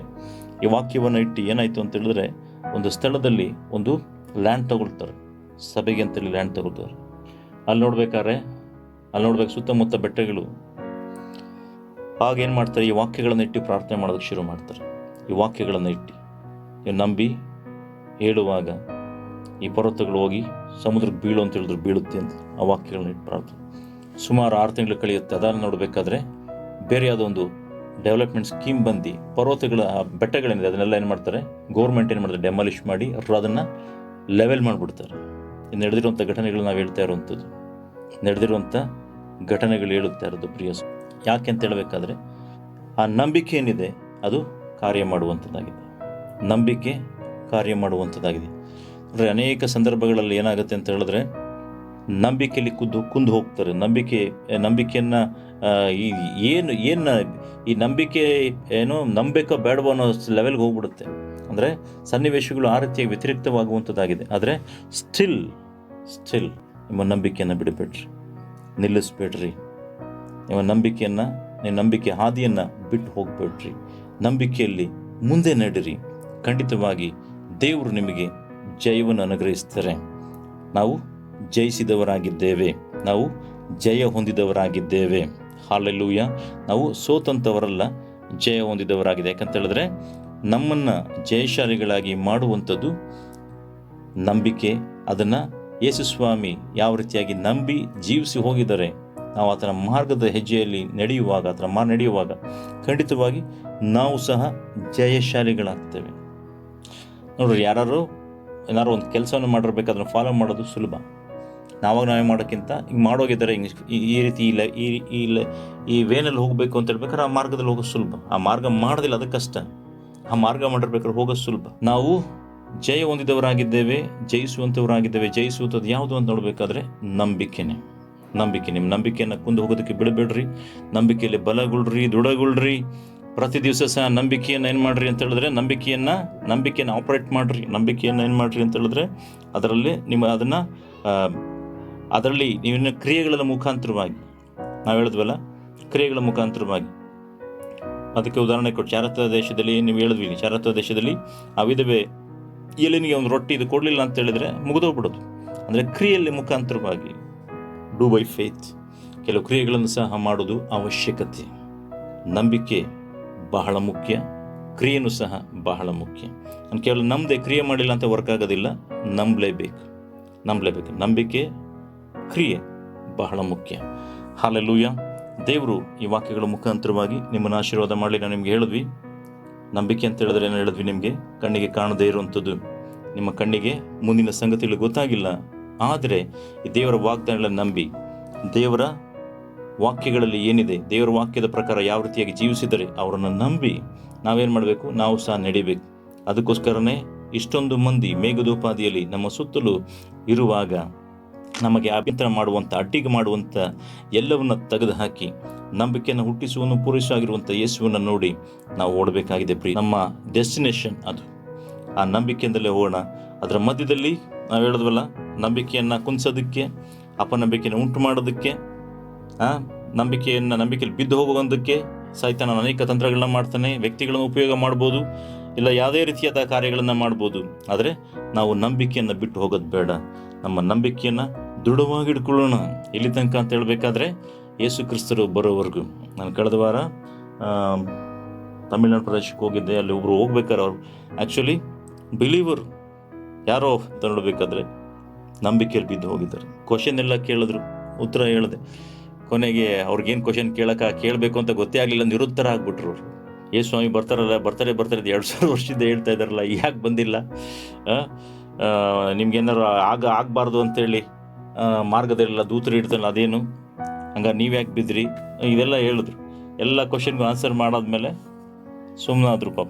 ಈ ವಾಕ್ಯವನ್ನು ಇಟ್ಟು ಏನಾಯಿತು ಅಂತ ಹೇಳಿದ್ರೆ, ಒಂದು ಸ್ಥಳದಲ್ಲಿ ಒಂದು ಲ್ಯಾಂಡ್ ತಗೊಳ್ತಾರೆ, ಸಭೆಗೆ ಅಂತೇಳಿ ಲ್ಯಾಂಡ್ ತಗೊಳ್ತಾರೆ. ಅಲ್ಲಿ ನೋಡ್ಬೇಕು ಸುತ್ತಮುತ್ತ ಬೆಟ್ಟಗಳು. ಆಗೇನು ಮಾಡ್ತಾರೆ, ಈ ವಾಕ್ಯಗಳನ್ನು ಇಟ್ಟು ಪ್ರಾರ್ಥನೆ ಮಾಡೋದಕ್ಕೆ ಶುರು ಮಾಡ್ತಾರೆ. ಈ ವಾಕ್ಯಗಳನ್ನು ಇಟ್ಟು ನೀವು ನಂಬಿ ಹೇಳುವಾಗ ಈ ಪರ್ವತಗಳು ಹೋಗಿ ಸಮುದ್ರಕ್ಕೆ ಬೀಳು ಅಂತ ಹೇಳಿದ್ರು ಬೀಳುತ್ತೆ ಅಂತ ಆ ವಾಕ್ಯಗಳನ್ನ ಇಟ್ಟು ಪ್ರಾರ್ಥನೆ. ಸುಮಾರು 6 ತಿಂಗಳು ಕಳೆಯುತ್ತೆ. ಅದನ್ನು ನೋಡಬೇಕಾದ್ರೆ ಬೇರೆ ಯಾವುದೋ ಒಂದು ಡೆವಲಪ್ಮೆಂಟ್ ಸ್ಕೀಮ್ ಬಂದು ಪರ್ವತಗಳ ಬೆಟ್ಟಗಳೇನಿದೆ ಅದನ್ನೆಲ್ಲ ಏನು ಮಾಡ್ತಾರೆ, ಗೌರ್ಮೆಂಟ್ ಏನು ಮಾಡ್ತಾರೆ, ಡೆಮಾಲಿಷ್ ಮಾಡಿ ಅದನ್ನು ಲೆವೆಲ್ ಮಾಡಿಬಿಡ್ತಾರೆ. ಇನ್ನು ನಡೆದಿರುವಂಥ ಘಟನೆಗಳು ನಾವು ಹೇಳ್ತಾ ಇರುವಂಥದ್ದು, ಹೇಳುತ್ತಾ ಇರೋದು ಪ್ರಿಯ. ಯಾಕೆ ಅಂತ ಹೇಳಬೇಕಾದ್ರೆ ಆ ನಂಬಿಕೆ ಏನಿದೆ ಅದು ಕಾರ್ಯ ಮಾಡುವಂಥದ್ದಾಗಿದೆ. ನಂಬಿಕೆ ಕಾರ್ಯ ಮಾಡುವಂಥದ್ದಾಗಿದೆ. ಅಂದರೆ ಅನೇಕ ಸಂದರ್ಭಗಳಲ್ಲಿ ಏನಾಗುತ್ತೆ ಅಂತ ಹೇಳಿದ್ರೆ ನಂಬಿಕೆಯಲ್ಲಿ ಕುಂದು ಹೋಗ್ತಾರೆ. ನಂಬಿಕೆಯನ್ನು ಈ ನಂಬಿಕೆ ನಂಬೇಕೋ ಬೇಡವೋ ಅನ್ನೋ ಲೆವೆಲ್ಗೆ ಹೋಗ್ಬಿಡುತ್ತೆ. ಅಂದರೆ ಸನ್ನಿವೇಶಗಳು ಆ ರೀತಿಯಾಗಿ ವ್ಯತಿರಿಕ್ತವಾಗುವಂಥದ್ದಾಗಿದೆ. ಆದರೆ ಸ್ಟಿಲ್ ನಿಮ್ಮ ನಂಬಿಕೆಯನ್ನು ಬಿಡಬೇಡ್ರಿ, ನಿಲ್ಲಿಸ್ಬೇಡ್ರಿ. ನಿಮ್ಮ ನಂಬಿಕೆ ಹಾದಿಯನ್ನು ಬಿಟ್ಟು ಹೋಗ್ಬೇಡ್ರಿ. ನಂಬಿಕೆಯಲ್ಲಿ ಮುಂದೆ ನಡೀರಿ. ಖಂಡಿತವಾಗಿ ದೇವರು ನಿಮಗೆ ಜಯವನ್ನು ಅನುಗ್ರಹಿಸ್ತಾರೆ. ನಾವು ಜಯಿಸಿದವರಾಗಿದ್ದೇವೆ, ನಾವು ಜಯ ಹೊಂದಿದವರಾಗಿದ್ದೇವೆ. ಹಾಲೆಲೂಯ. ನಾವು ಸೋತಂಥವರಲ್ಲ, ಜಯ ಹೊಂದಿದವರಾಗಿದೆ. ಯಾಕಂತ ಹೇಳಿದ್ರೆ ನಮ್ಮನ್ನು ಜಯಶಾಲಿಗಳಾಗಿ ಮಾಡುವಂಥದ್ದು ನಂಬಿಕೆ. ಅದನ್ನು ಯೇಸುಸ್ವಾಮಿ ಯಾವ ರೀತಿಯಾಗಿ ನಂಬಿ ಜೀವಿಸಿ ಹೋಗಿದ್ದಾರೆ, ನಾವು ಆತನ ಮಾರ್ಗದ ಹೆಜ್ಜೆಯಲ್ಲಿ ನಡೆಯುವಾಗ ಖಂಡಿತವಾಗಿ ನಾವು ಸಹ ಜಯಶಾಲಿಗಳಾಗ್ತೇವೆ. ನೋಡ್ರಿ, ಏನಾರು ಒಂದು ಕೆಲಸವನ್ನು ಮಾಡಿರ್ಬೇಕಾದ್ರೆ ಫಾಲೋ ಮಾಡೋದು ಸುಲಭ. ನಾವೇ ಮಾಡೋಕ್ಕಿಂತ ಹಿಂಗೆ ಮಾಡೋಗಿದ್ದಾರೆ, ಈ ರೀತಿ ಈ ವೇನಲ್ಲಿ ಹೋಗಬೇಕು ಅಂತ ಹೇಳ್ಬೇಕಾದ್ರೆ ಆ ಮಾರ್ಗದಲ್ಲಿ ಹೋಗೋದು ಸುಲಭ. ಆ ಮಾರ್ಗ ಮಾಡೋದಿಲ್ಲ, ಅದು ಕಷ್ಟ. ಆ ಮಾರ್ಗ ಮಾಡಿರ್ಬೇಕಾದ್ರೆ ಹೋಗೋದು ಸುಲಭ. ನಾವು ಜಯ ಹೊಂದಿದವರಾಗಿದ್ದೇವೆ, ಜಯಿಸುವಂಥವರಾಗಿದ್ದೇವೆ. ಜಯಿಸುವಂಥದ್ದು ಯಾವುದು ಅಂತ ನೋಡಬೇಕಾದ್ರೆ ನಂಬಿಕೆ. ನಿಮ್ಮ ನಂಬಿಕೆಯನ್ನು ಕುಂದು ಹೋಗೋದಕ್ಕೆ ಬಿಡಬೇಡ್ರಿ. ನಂಬಿಕೆಯಲ್ಲಿ ಬಲಗೊಳ್ರಿ, ದೃಢಗೊಳ್ರಿ. ಪ್ರತಿ ದಿವಸ ಸಹ ನಂಬಿಕೆಯನ್ನು ಏನು ಮಾಡಿರಿ ಅಂತ ಹೇಳಿದ್ರೆ ನಂಬಿಕೆಯನ್ನು ಆಪ್ರೇಟ್ ಮಾಡಿರಿ. ನಂಬಿಕೆಯನ್ನು ಏನು ಮಾಡಿರಿ ಅಂತ ಹೇಳಿದ್ರೆ ಅದರಲ್ಲಿ ನೀವಿನ ಕ್ರಿಯೆಗಳ ಮುಖಾಂತರವಾಗಿ, ನಾವು ಹೇಳಿದ್ವಲ್ಲ, ಕ್ರಿಯೆಗಳ ಮುಖಾಂತರವಾಗಿ. ಅದಕ್ಕೆ ಉದಾಹರಣೆ ಕೊಟ್ಟು, ಚಾರತ್ವ ದೇಶದಲ್ಲಿ ನೀವು ಹೇಳಿದ್ವಿ, ಚಾರತ್ವ ದೇಶದಲ್ಲಿ ಆ ವಿಧವೆ ಎಲ್ಲಿನಿಗೆ ಒಂದು ರೊಟ್ಟಿ ಇದು ಕೊಡಲಿಲ್ಲ ಅಂತ ಹೇಳಿದ್ರೆ ಮುಗಿದೋಗ್ಬಿಡೋದು. ಅಂದರೆ ಕ್ರಿಯೆಯಲ್ಲಿ ಮುಖಾಂತರವಾಗಿ, ಡೂ ಬೈ ಫೇತ್, ಕೆಲವು ಕ್ರಿಯೆಗಳನ್ನು ಸಹ ಮಾಡೋದು ಅವಶ್ಯಕತೆ. ನಂಬಿಕೆ ಬಹಳ ಮುಖ್ಯ, ಕ್ರಿಯೆನೂ ಸಹ ಬಹಳ ಮುಖ್ಯ. ನಾನು ಕೇವಲ ನಮ್ಮದೇ ಕ್ರಿಯೆ ಮಾಡಿಲ್ಲ ಅಂತ ವರ್ಕ್ ಆಗೋದಿಲ್ಲ, ನಂಬಲೇಬೇಕು. ನಂಬಿಕೆ, ಕ್ರಿಯೆ ಬಹಳ ಮುಖ್ಯ. ಹಾಲೆಲೂಯ. ದೇವರು ಈ ವಾಕ್ಯಗಳ ಮುಖಾಂತರವಾಗಿ ನಿಮ್ಮನ್ನು ಆಶೀರ್ವಾದ ಮಾಡಲಿ. ನಾವು ನಿಮ್ಗೆ ಹೇಳಿದ್ವಿ, ನಂಬಿಕೆ ಅಂತ ಹೇಳಿದ್ರೆ ಏನು ಹೇಳಿದ್ವಿ, ನಿಮಗೆ ಕಣ್ಣಿಗೆ ಕಾಣದೇ ಇರುವಂಥದ್ದು, ನಿಮ್ಮ ಕಣ್ಣಿಗೆ ಮುಂದಿನ ಸಂಗತಿಗಳು ಗೊತ್ತಾಗಿಲ್ಲ, ಆದರೆ ಈ ದೇವರ ವಾಗ್ದಾನಗಳನ್ನು ನಂಬಿ, ದೇವರ ವಾಕ್ಯಗಳಲ್ಲಿ ಏನಿದೆ, ದೇವರ ವಾಕ್ಯದ ಪ್ರಕಾರ ಯಾವ ರೀತಿಯಾಗಿ ಜೀವಿಸಿದರೆ ಅವರನ್ನು ನಂಬಿ ನಾವೇನು ಮಾಡಬೇಕು, ನಾವು ಸಹ ನಡಿಬೇಕು. ಅದಕ್ಕೋಸ್ಕರನೇ ಇಷ್ಟೊಂದು ಮಂದಿ ಮೇಘದೋಪಾದಿಯಲ್ಲಿ ನಮ್ಮ ಸುತ್ತಲೂ ಇರುವಾಗ ನಮಗೆ ಅಭ್ಯಂತರ ಮಾಡುವಂಥ, ಅಡ್ಡಿಗೆ ಮಾಡುವಂಥ ಎಲ್ಲವನ್ನ ತೆಗೆದು ಹಾಕಿ ನಂಬಿಕೆಯನ್ನು ಹುಟ್ಟಿಸುವನ್ನು ಪೂರೈಸುವಾಗಿರುವಂಥ ಯೇಸುವನ್ನು ನೋಡಿ ನಾವು ಓಡಬೇಕಾಗಿದೆ. ನಮ್ಮ ಡೆಸ್ಟಿನೇಷನ್ ಅದು. ಆ ನಂಬಿಕೆಯಿಂದಲೇ ಹೋಗೋಣ. ಅದರ ಮಧ್ಯದಲ್ಲಿ ನಾವು ಹೇಳಿದ್ವಲ್ಲ, ನಂಬಿಕೆಯನ್ನು ಕುಂದಿಸೋದಕ್ಕೆ, ಅಪನಂಬಿಕೆಯನ್ನು ಉಂಟು ಮಾಡೋದಕ್ಕೆ, ನಂಬಿಕೆಯಲ್ಲಿ ಬಿದ್ದು ಹೋಗುವಂಥಕ್ಕೆ ಸೈತಾನ ಅನೇಕ ತಂತ್ರಗಳನ್ನ ಮಾಡ್ತಾನೆ. ವ್ಯಕ್ತಿಗಳನ್ನು ಉಪಯೋಗ ಮಾಡ್ಬೋದು, ಇಲ್ಲ ಯಾವುದೇ ರೀತಿಯಾದ ಕಾರ್ಯಗಳನ್ನು ಮಾಡ್ಬೋದು. ಆದರೆ ನಾವು ನಂಬಿಕೆಯನ್ನು ಬಿಟ್ಟು ಹೋಗೋದು ಬೇಡ. ನಮ್ಮ ನಂಬಿಕೆಯನ್ನು ದೃಢವಾಗಿ ಇಟ್ಕೊಳ್ಳೋಣ. ಇಲ್ಲಿ ತನಕ ಅಂತ ಹೇಳಬೇಕಾದ್ರೆ ಯೇಸು ಕ್ರಿಸ್ತರು ಬರೋವರೆಗೂ. ನಾನು ಕಳೆದ ವಾರ ತಮಿಳುನಾಡು ಪ್ರದೇಶಕ್ಕೆ ಹೋಗಿದ್ದೆ. ಅಲ್ಲಿ ಒಬ್ಬರು ಹೋಗ್ಬೇಕಾದ್ರೆ ಅವರು ಆ್ಯಕ್ಚುಲಿ ಬಿಲೀವರ್ ಯಾರೋ ಅಂತ ನೋಡಬೇಕಾದ್ರೆ ನಂಬಿಕೆಯಲ್ಲಿ ಬಿದ್ದು ಹೋಗಿದ್ದಾರೆ. ಕ್ವಶನ್ ಎಲ್ಲ ಕೇಳಿದ್ರು, ಉತ್ತರ ಹೇಳಿದೆ. ಕೊನೆಗೆ ಅವ್ರಿಗೇನು ಕ್ವಶನ್ ಕೇಳಬೇಕು ಅಂತ ಗೊತ್ತೇ ಆಗಲಿಲ್ಲ, ನಿರುತ್ತರ ಆಗ್ಬಿಟ್ರು ಅವರು. ಯೇಸು ಸ್ವಾಮಿ ಬರ್ತಾರೆ 2000 ವರ್ಷದಿಂದ ಹೇಳ್ತಾ ಇದ್ದಾರಲ್ಲ, ಯಾಕೆ ಬಂದಿಲ್ಲ? ನಿಮ್ಗೇನಾರು ಆಗಬಾರ್ದು ಅಂತೇಳಿ ಮಾರ್ಗದಲ್ಲೆಲ್ಲ ದೂತರು ಇಡ್ತಾರಲ್ಲ, ಅದೇನು ಹಂಗಾರೆ ನೀವು ಯಾಕೆ ಬಿದ್ರಿ? ಇದೆಲ್ಲ ಹೇಳಿದ್ರು. ಎಲ್ಲ ಕ್ವಶನ್ಗೂ ಆನ್ಸರ್ ಮಾಡಾದ್ಮೇಲೆ ಸುಮ್ಮನಾದ್ರು. ಪಾಪ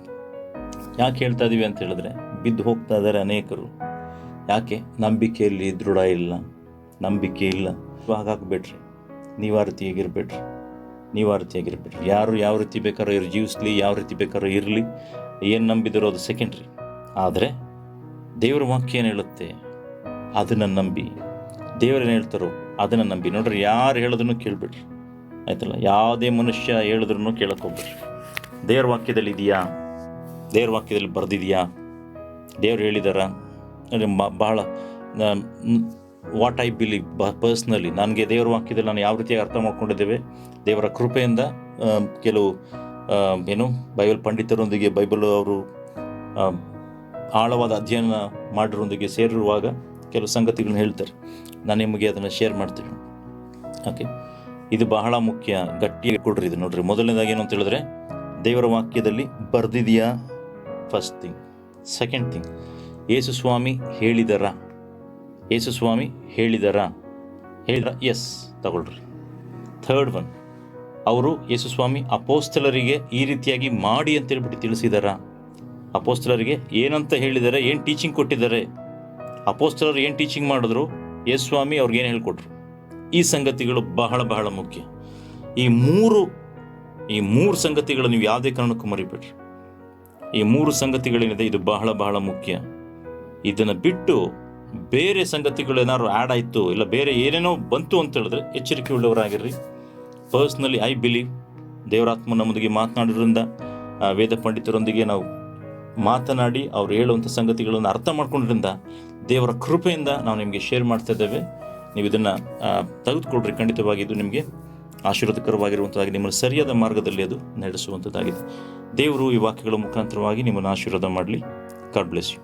ಯಾಕೆ ಹೇಳ್ತಾ ಇದ್ದೀವಿ ಅಂತ ಹೇಳಿದ್ರೆ, ಬಿದ್ದು ಹೋಗ್ತಾ ಇದ್ದಾರೆ ಅನೇಕರು. ಯಾಕೆ? ನಂಬಿಕೆಯಲ್ಲಿ ದೃಢ ಇಲ್ಲ, ನಂಬಿಕೆ ಇಲ್ಲ. ಹಾಗಾಗಬೇಡ್ರಿ, ನೀವು ಆ ರೀತಿಯಾಗಿರ್ಬೇಡ್ರಿ. ಯಾರು ಯಾವ ರೀತಿ ಬೇಕಾರೋ ಜೀವಿಸ್ಲಿ, ಯಾವ ರೀತಿ ಬೇಕಾರೋ ಇರಲಿ, ಏನು ನಂಬಿದಿರೋ ಅದು ಸೆಕೆಂಡ್ರಿ. ಆದರೆ ದೇವರ ವಾಕ್ಯ ಏನು ಹೇಳುತ್ತೆ ಅದನ್ನು ನಂಬಿ, ದೇವರೇನು ಹೇಳ್ತಾರೋ ಅದನ್ನು ನಂಬಿ. ನೋಡ್ರಿ, ಯಾರು ಹೇಳಿದ್ರು ಕೇಳ್ಬಿಡ್ರಿ, ಆಯ್ತಲ್ಲ? ಯಾವುದೇ ಮನುಷ್ಯ ಹೇಳಿದ್ರು ಕೇಳಕ್ಕೆ ಹೋಗ್ಬಿಡ್ರಿ. ದೇವ್ರ ವಾಕ್ಯದಲ್ಲಿ ಇದೆಯಾ? ದೇವ್ರ ವಾಕ್ಯದಲ್ಲಿ ಬರೆದಿದೆಯಾ? ದೇವ್ರು ಹೇಳಿದಾರ? ಬಹಳ ವಾಟ್ ಐ ಬಿಲೀವ್ ಪರ್ಸ್ನಲಿ, ನನಗೆ ದೇವರ ವಾಕ್ಯದಲ್ಲಿ ನಾನು ಯಾವ ರೀತಿಯಾಗಿ ಅರ್ಥ ಮಾಡ್ಕೊಂಡಿದ್ದೇವೆ, ದೇವರ ಕೃಪೆಯಿಂದ ಕೆಲವು ಬೈಬಲ್ ಪಂಡಿತರೊಂದಿಗೆ, ಬೈಬಲ್ ಅವರು ಆಳವಾದ ಅಧ್ಯಯನ ಮಾಡಿರೋಂದಿಗೆ ಸೇರಿರುವಾಗ ಕೆಲವು ಸಂಗತಿಗಳನ್ನ ಹೇಳ್ತಾರೆ. ನಾನು ನಿಮಗೆ ಅದನ್ನು ಶೇರ್ ಮಾಡ್ತೀನಿ. ಓಕೆ, ಇದು ಬಹಳ ಮುಖ್ಯ, ಗಟ್ಟಿಯಾಗಿ ಕೊಡ್ರಿ ಇದು. ನೋಡ್ರಿ, ಮೊದಲನೇದಾಗಿ ಏನು ಅಂತ ಹೇಳಿದ್ರೆ, ದೇವರ ವಾಕ್ಯದಲ್ಲಿ ಬರೆದಿದೆಯಾ? First thing. Second thing, Yesu Swami ಹೇಳಿದಾರ? ಎಸ್, ತಗೊಳ್ರಿ. ಥರ್ಡ್ ಒನ್, ಅವರು ಯೇಸು ಸ್ವಾಮಿ ಅಪೋಸ್ತಲರಿಗೆ ಈ ರೀತಿಯಾಗಿ ಮಾಡಿ ಅಂತೇಳ್ಬಿಟ್ಟು ತಿಳಿಸಿದಾರ? ಅಪೋಸ್ತಲರಿಗೆ ಏನಂತ ಹೇಳಿದ್ದಾರೆ, ಏನು ಟೀಚಿಂಗ್ ಕೊಟ್ಟಿದ್ದಾರೆ, ಅಪೋಸ್ತಲರು ಏನು ಟೀಚಿಂಗ್ ಮಾಡಿದ್ರು, ಯೇಸುಸ್ವಾಮಿ ಅವ್ರಿಗೇನು ಹೇಳ್ಕೊಟ್ರು. ಈ ಸಂಗತಿಗಳು ಬಹಳ ಬಹಳ ಮುಖ್ಯ. ಈ ಮೂರು ಸಂಗತಿಗಳು ನೀವು ಯಾವುದೇ ಕಾರಣಕ್ಕೂ ಮರಿಬೇಡ್ರಿ. ಈ 3 ಸಂಗತಿಗಳೇನಿದೆ ಇದು ಬಹಳ ಬಹಳ ಮುಖ್ಯ. ಇದನ್ನು ಬಿಟ್ಟು ಬೇರೆ ಸಂಗತಿಗಳು ಏನಾದ್ರು ಆ್ಯಡ್ ಆಯಿತು, ಇಲ್ಲ ಬೇರೆ ಏನೇನೋ ಬಂತು ಅಂತ ಹೇಳಿದ್ರೆ ಎಚ್ಚರಿಕೆ ಉಳ್ಳವರಾಗಿರ್ರಿ. ಪರ್ಸ್ನಲಿ ಐ ಬಿಲೀವ್ ದೇವರಾತ್ಮ ನಮ್ಮೊಂದಿಗೆ ಮಾತನಾಡೋದ್ರಿಂದ, ವೇದ ಪಂಡಿತರೊಂದಿಗೆ ನಾವು ಮಾತನಾಡಿ ಅವ್ರು ಹೇಳುವಂಥ ಸಂಗತಿಗಳನ್ನು ಅರ್ಥ ಮಾಡ್ಕೊಂಡಿದ್ದರಿಂದ ದೇವರ ಕೃಪೆಯಿಂದ ನಾವು ನಿಮಗೆ ಶೇರ್ ಮಾಡ್ತಾ ಇದ್ದೇವೆ. ನೀವು ಇದನ್ನು ತೆಗೆದುಕೊಳ್ರಿ. ಖಂಡಿತವಾಗಿ ಇದು ನಿಮಗೆ ಆಶೀರ್ವಾದಕರವಾಗಿರುವಂಥದ್ದಾಗಿ, ನಿಮ್ಮನ್ನು ಸರಿಯಾದ ಮಾರ್ಗದಲ್ಲಿ ಅದು ನಡೆಸುವಂಥದ್ದಾಗಿದೆ. ದೇವರು ಈ ವಾಕ್ಯಗಳ ಮುಖಾಂತರವಾಗಿ ನಿಮ್ಮನ್ನು ಆಶೀರ್ವಾದ ಮಾಡಲಿ. God bless you.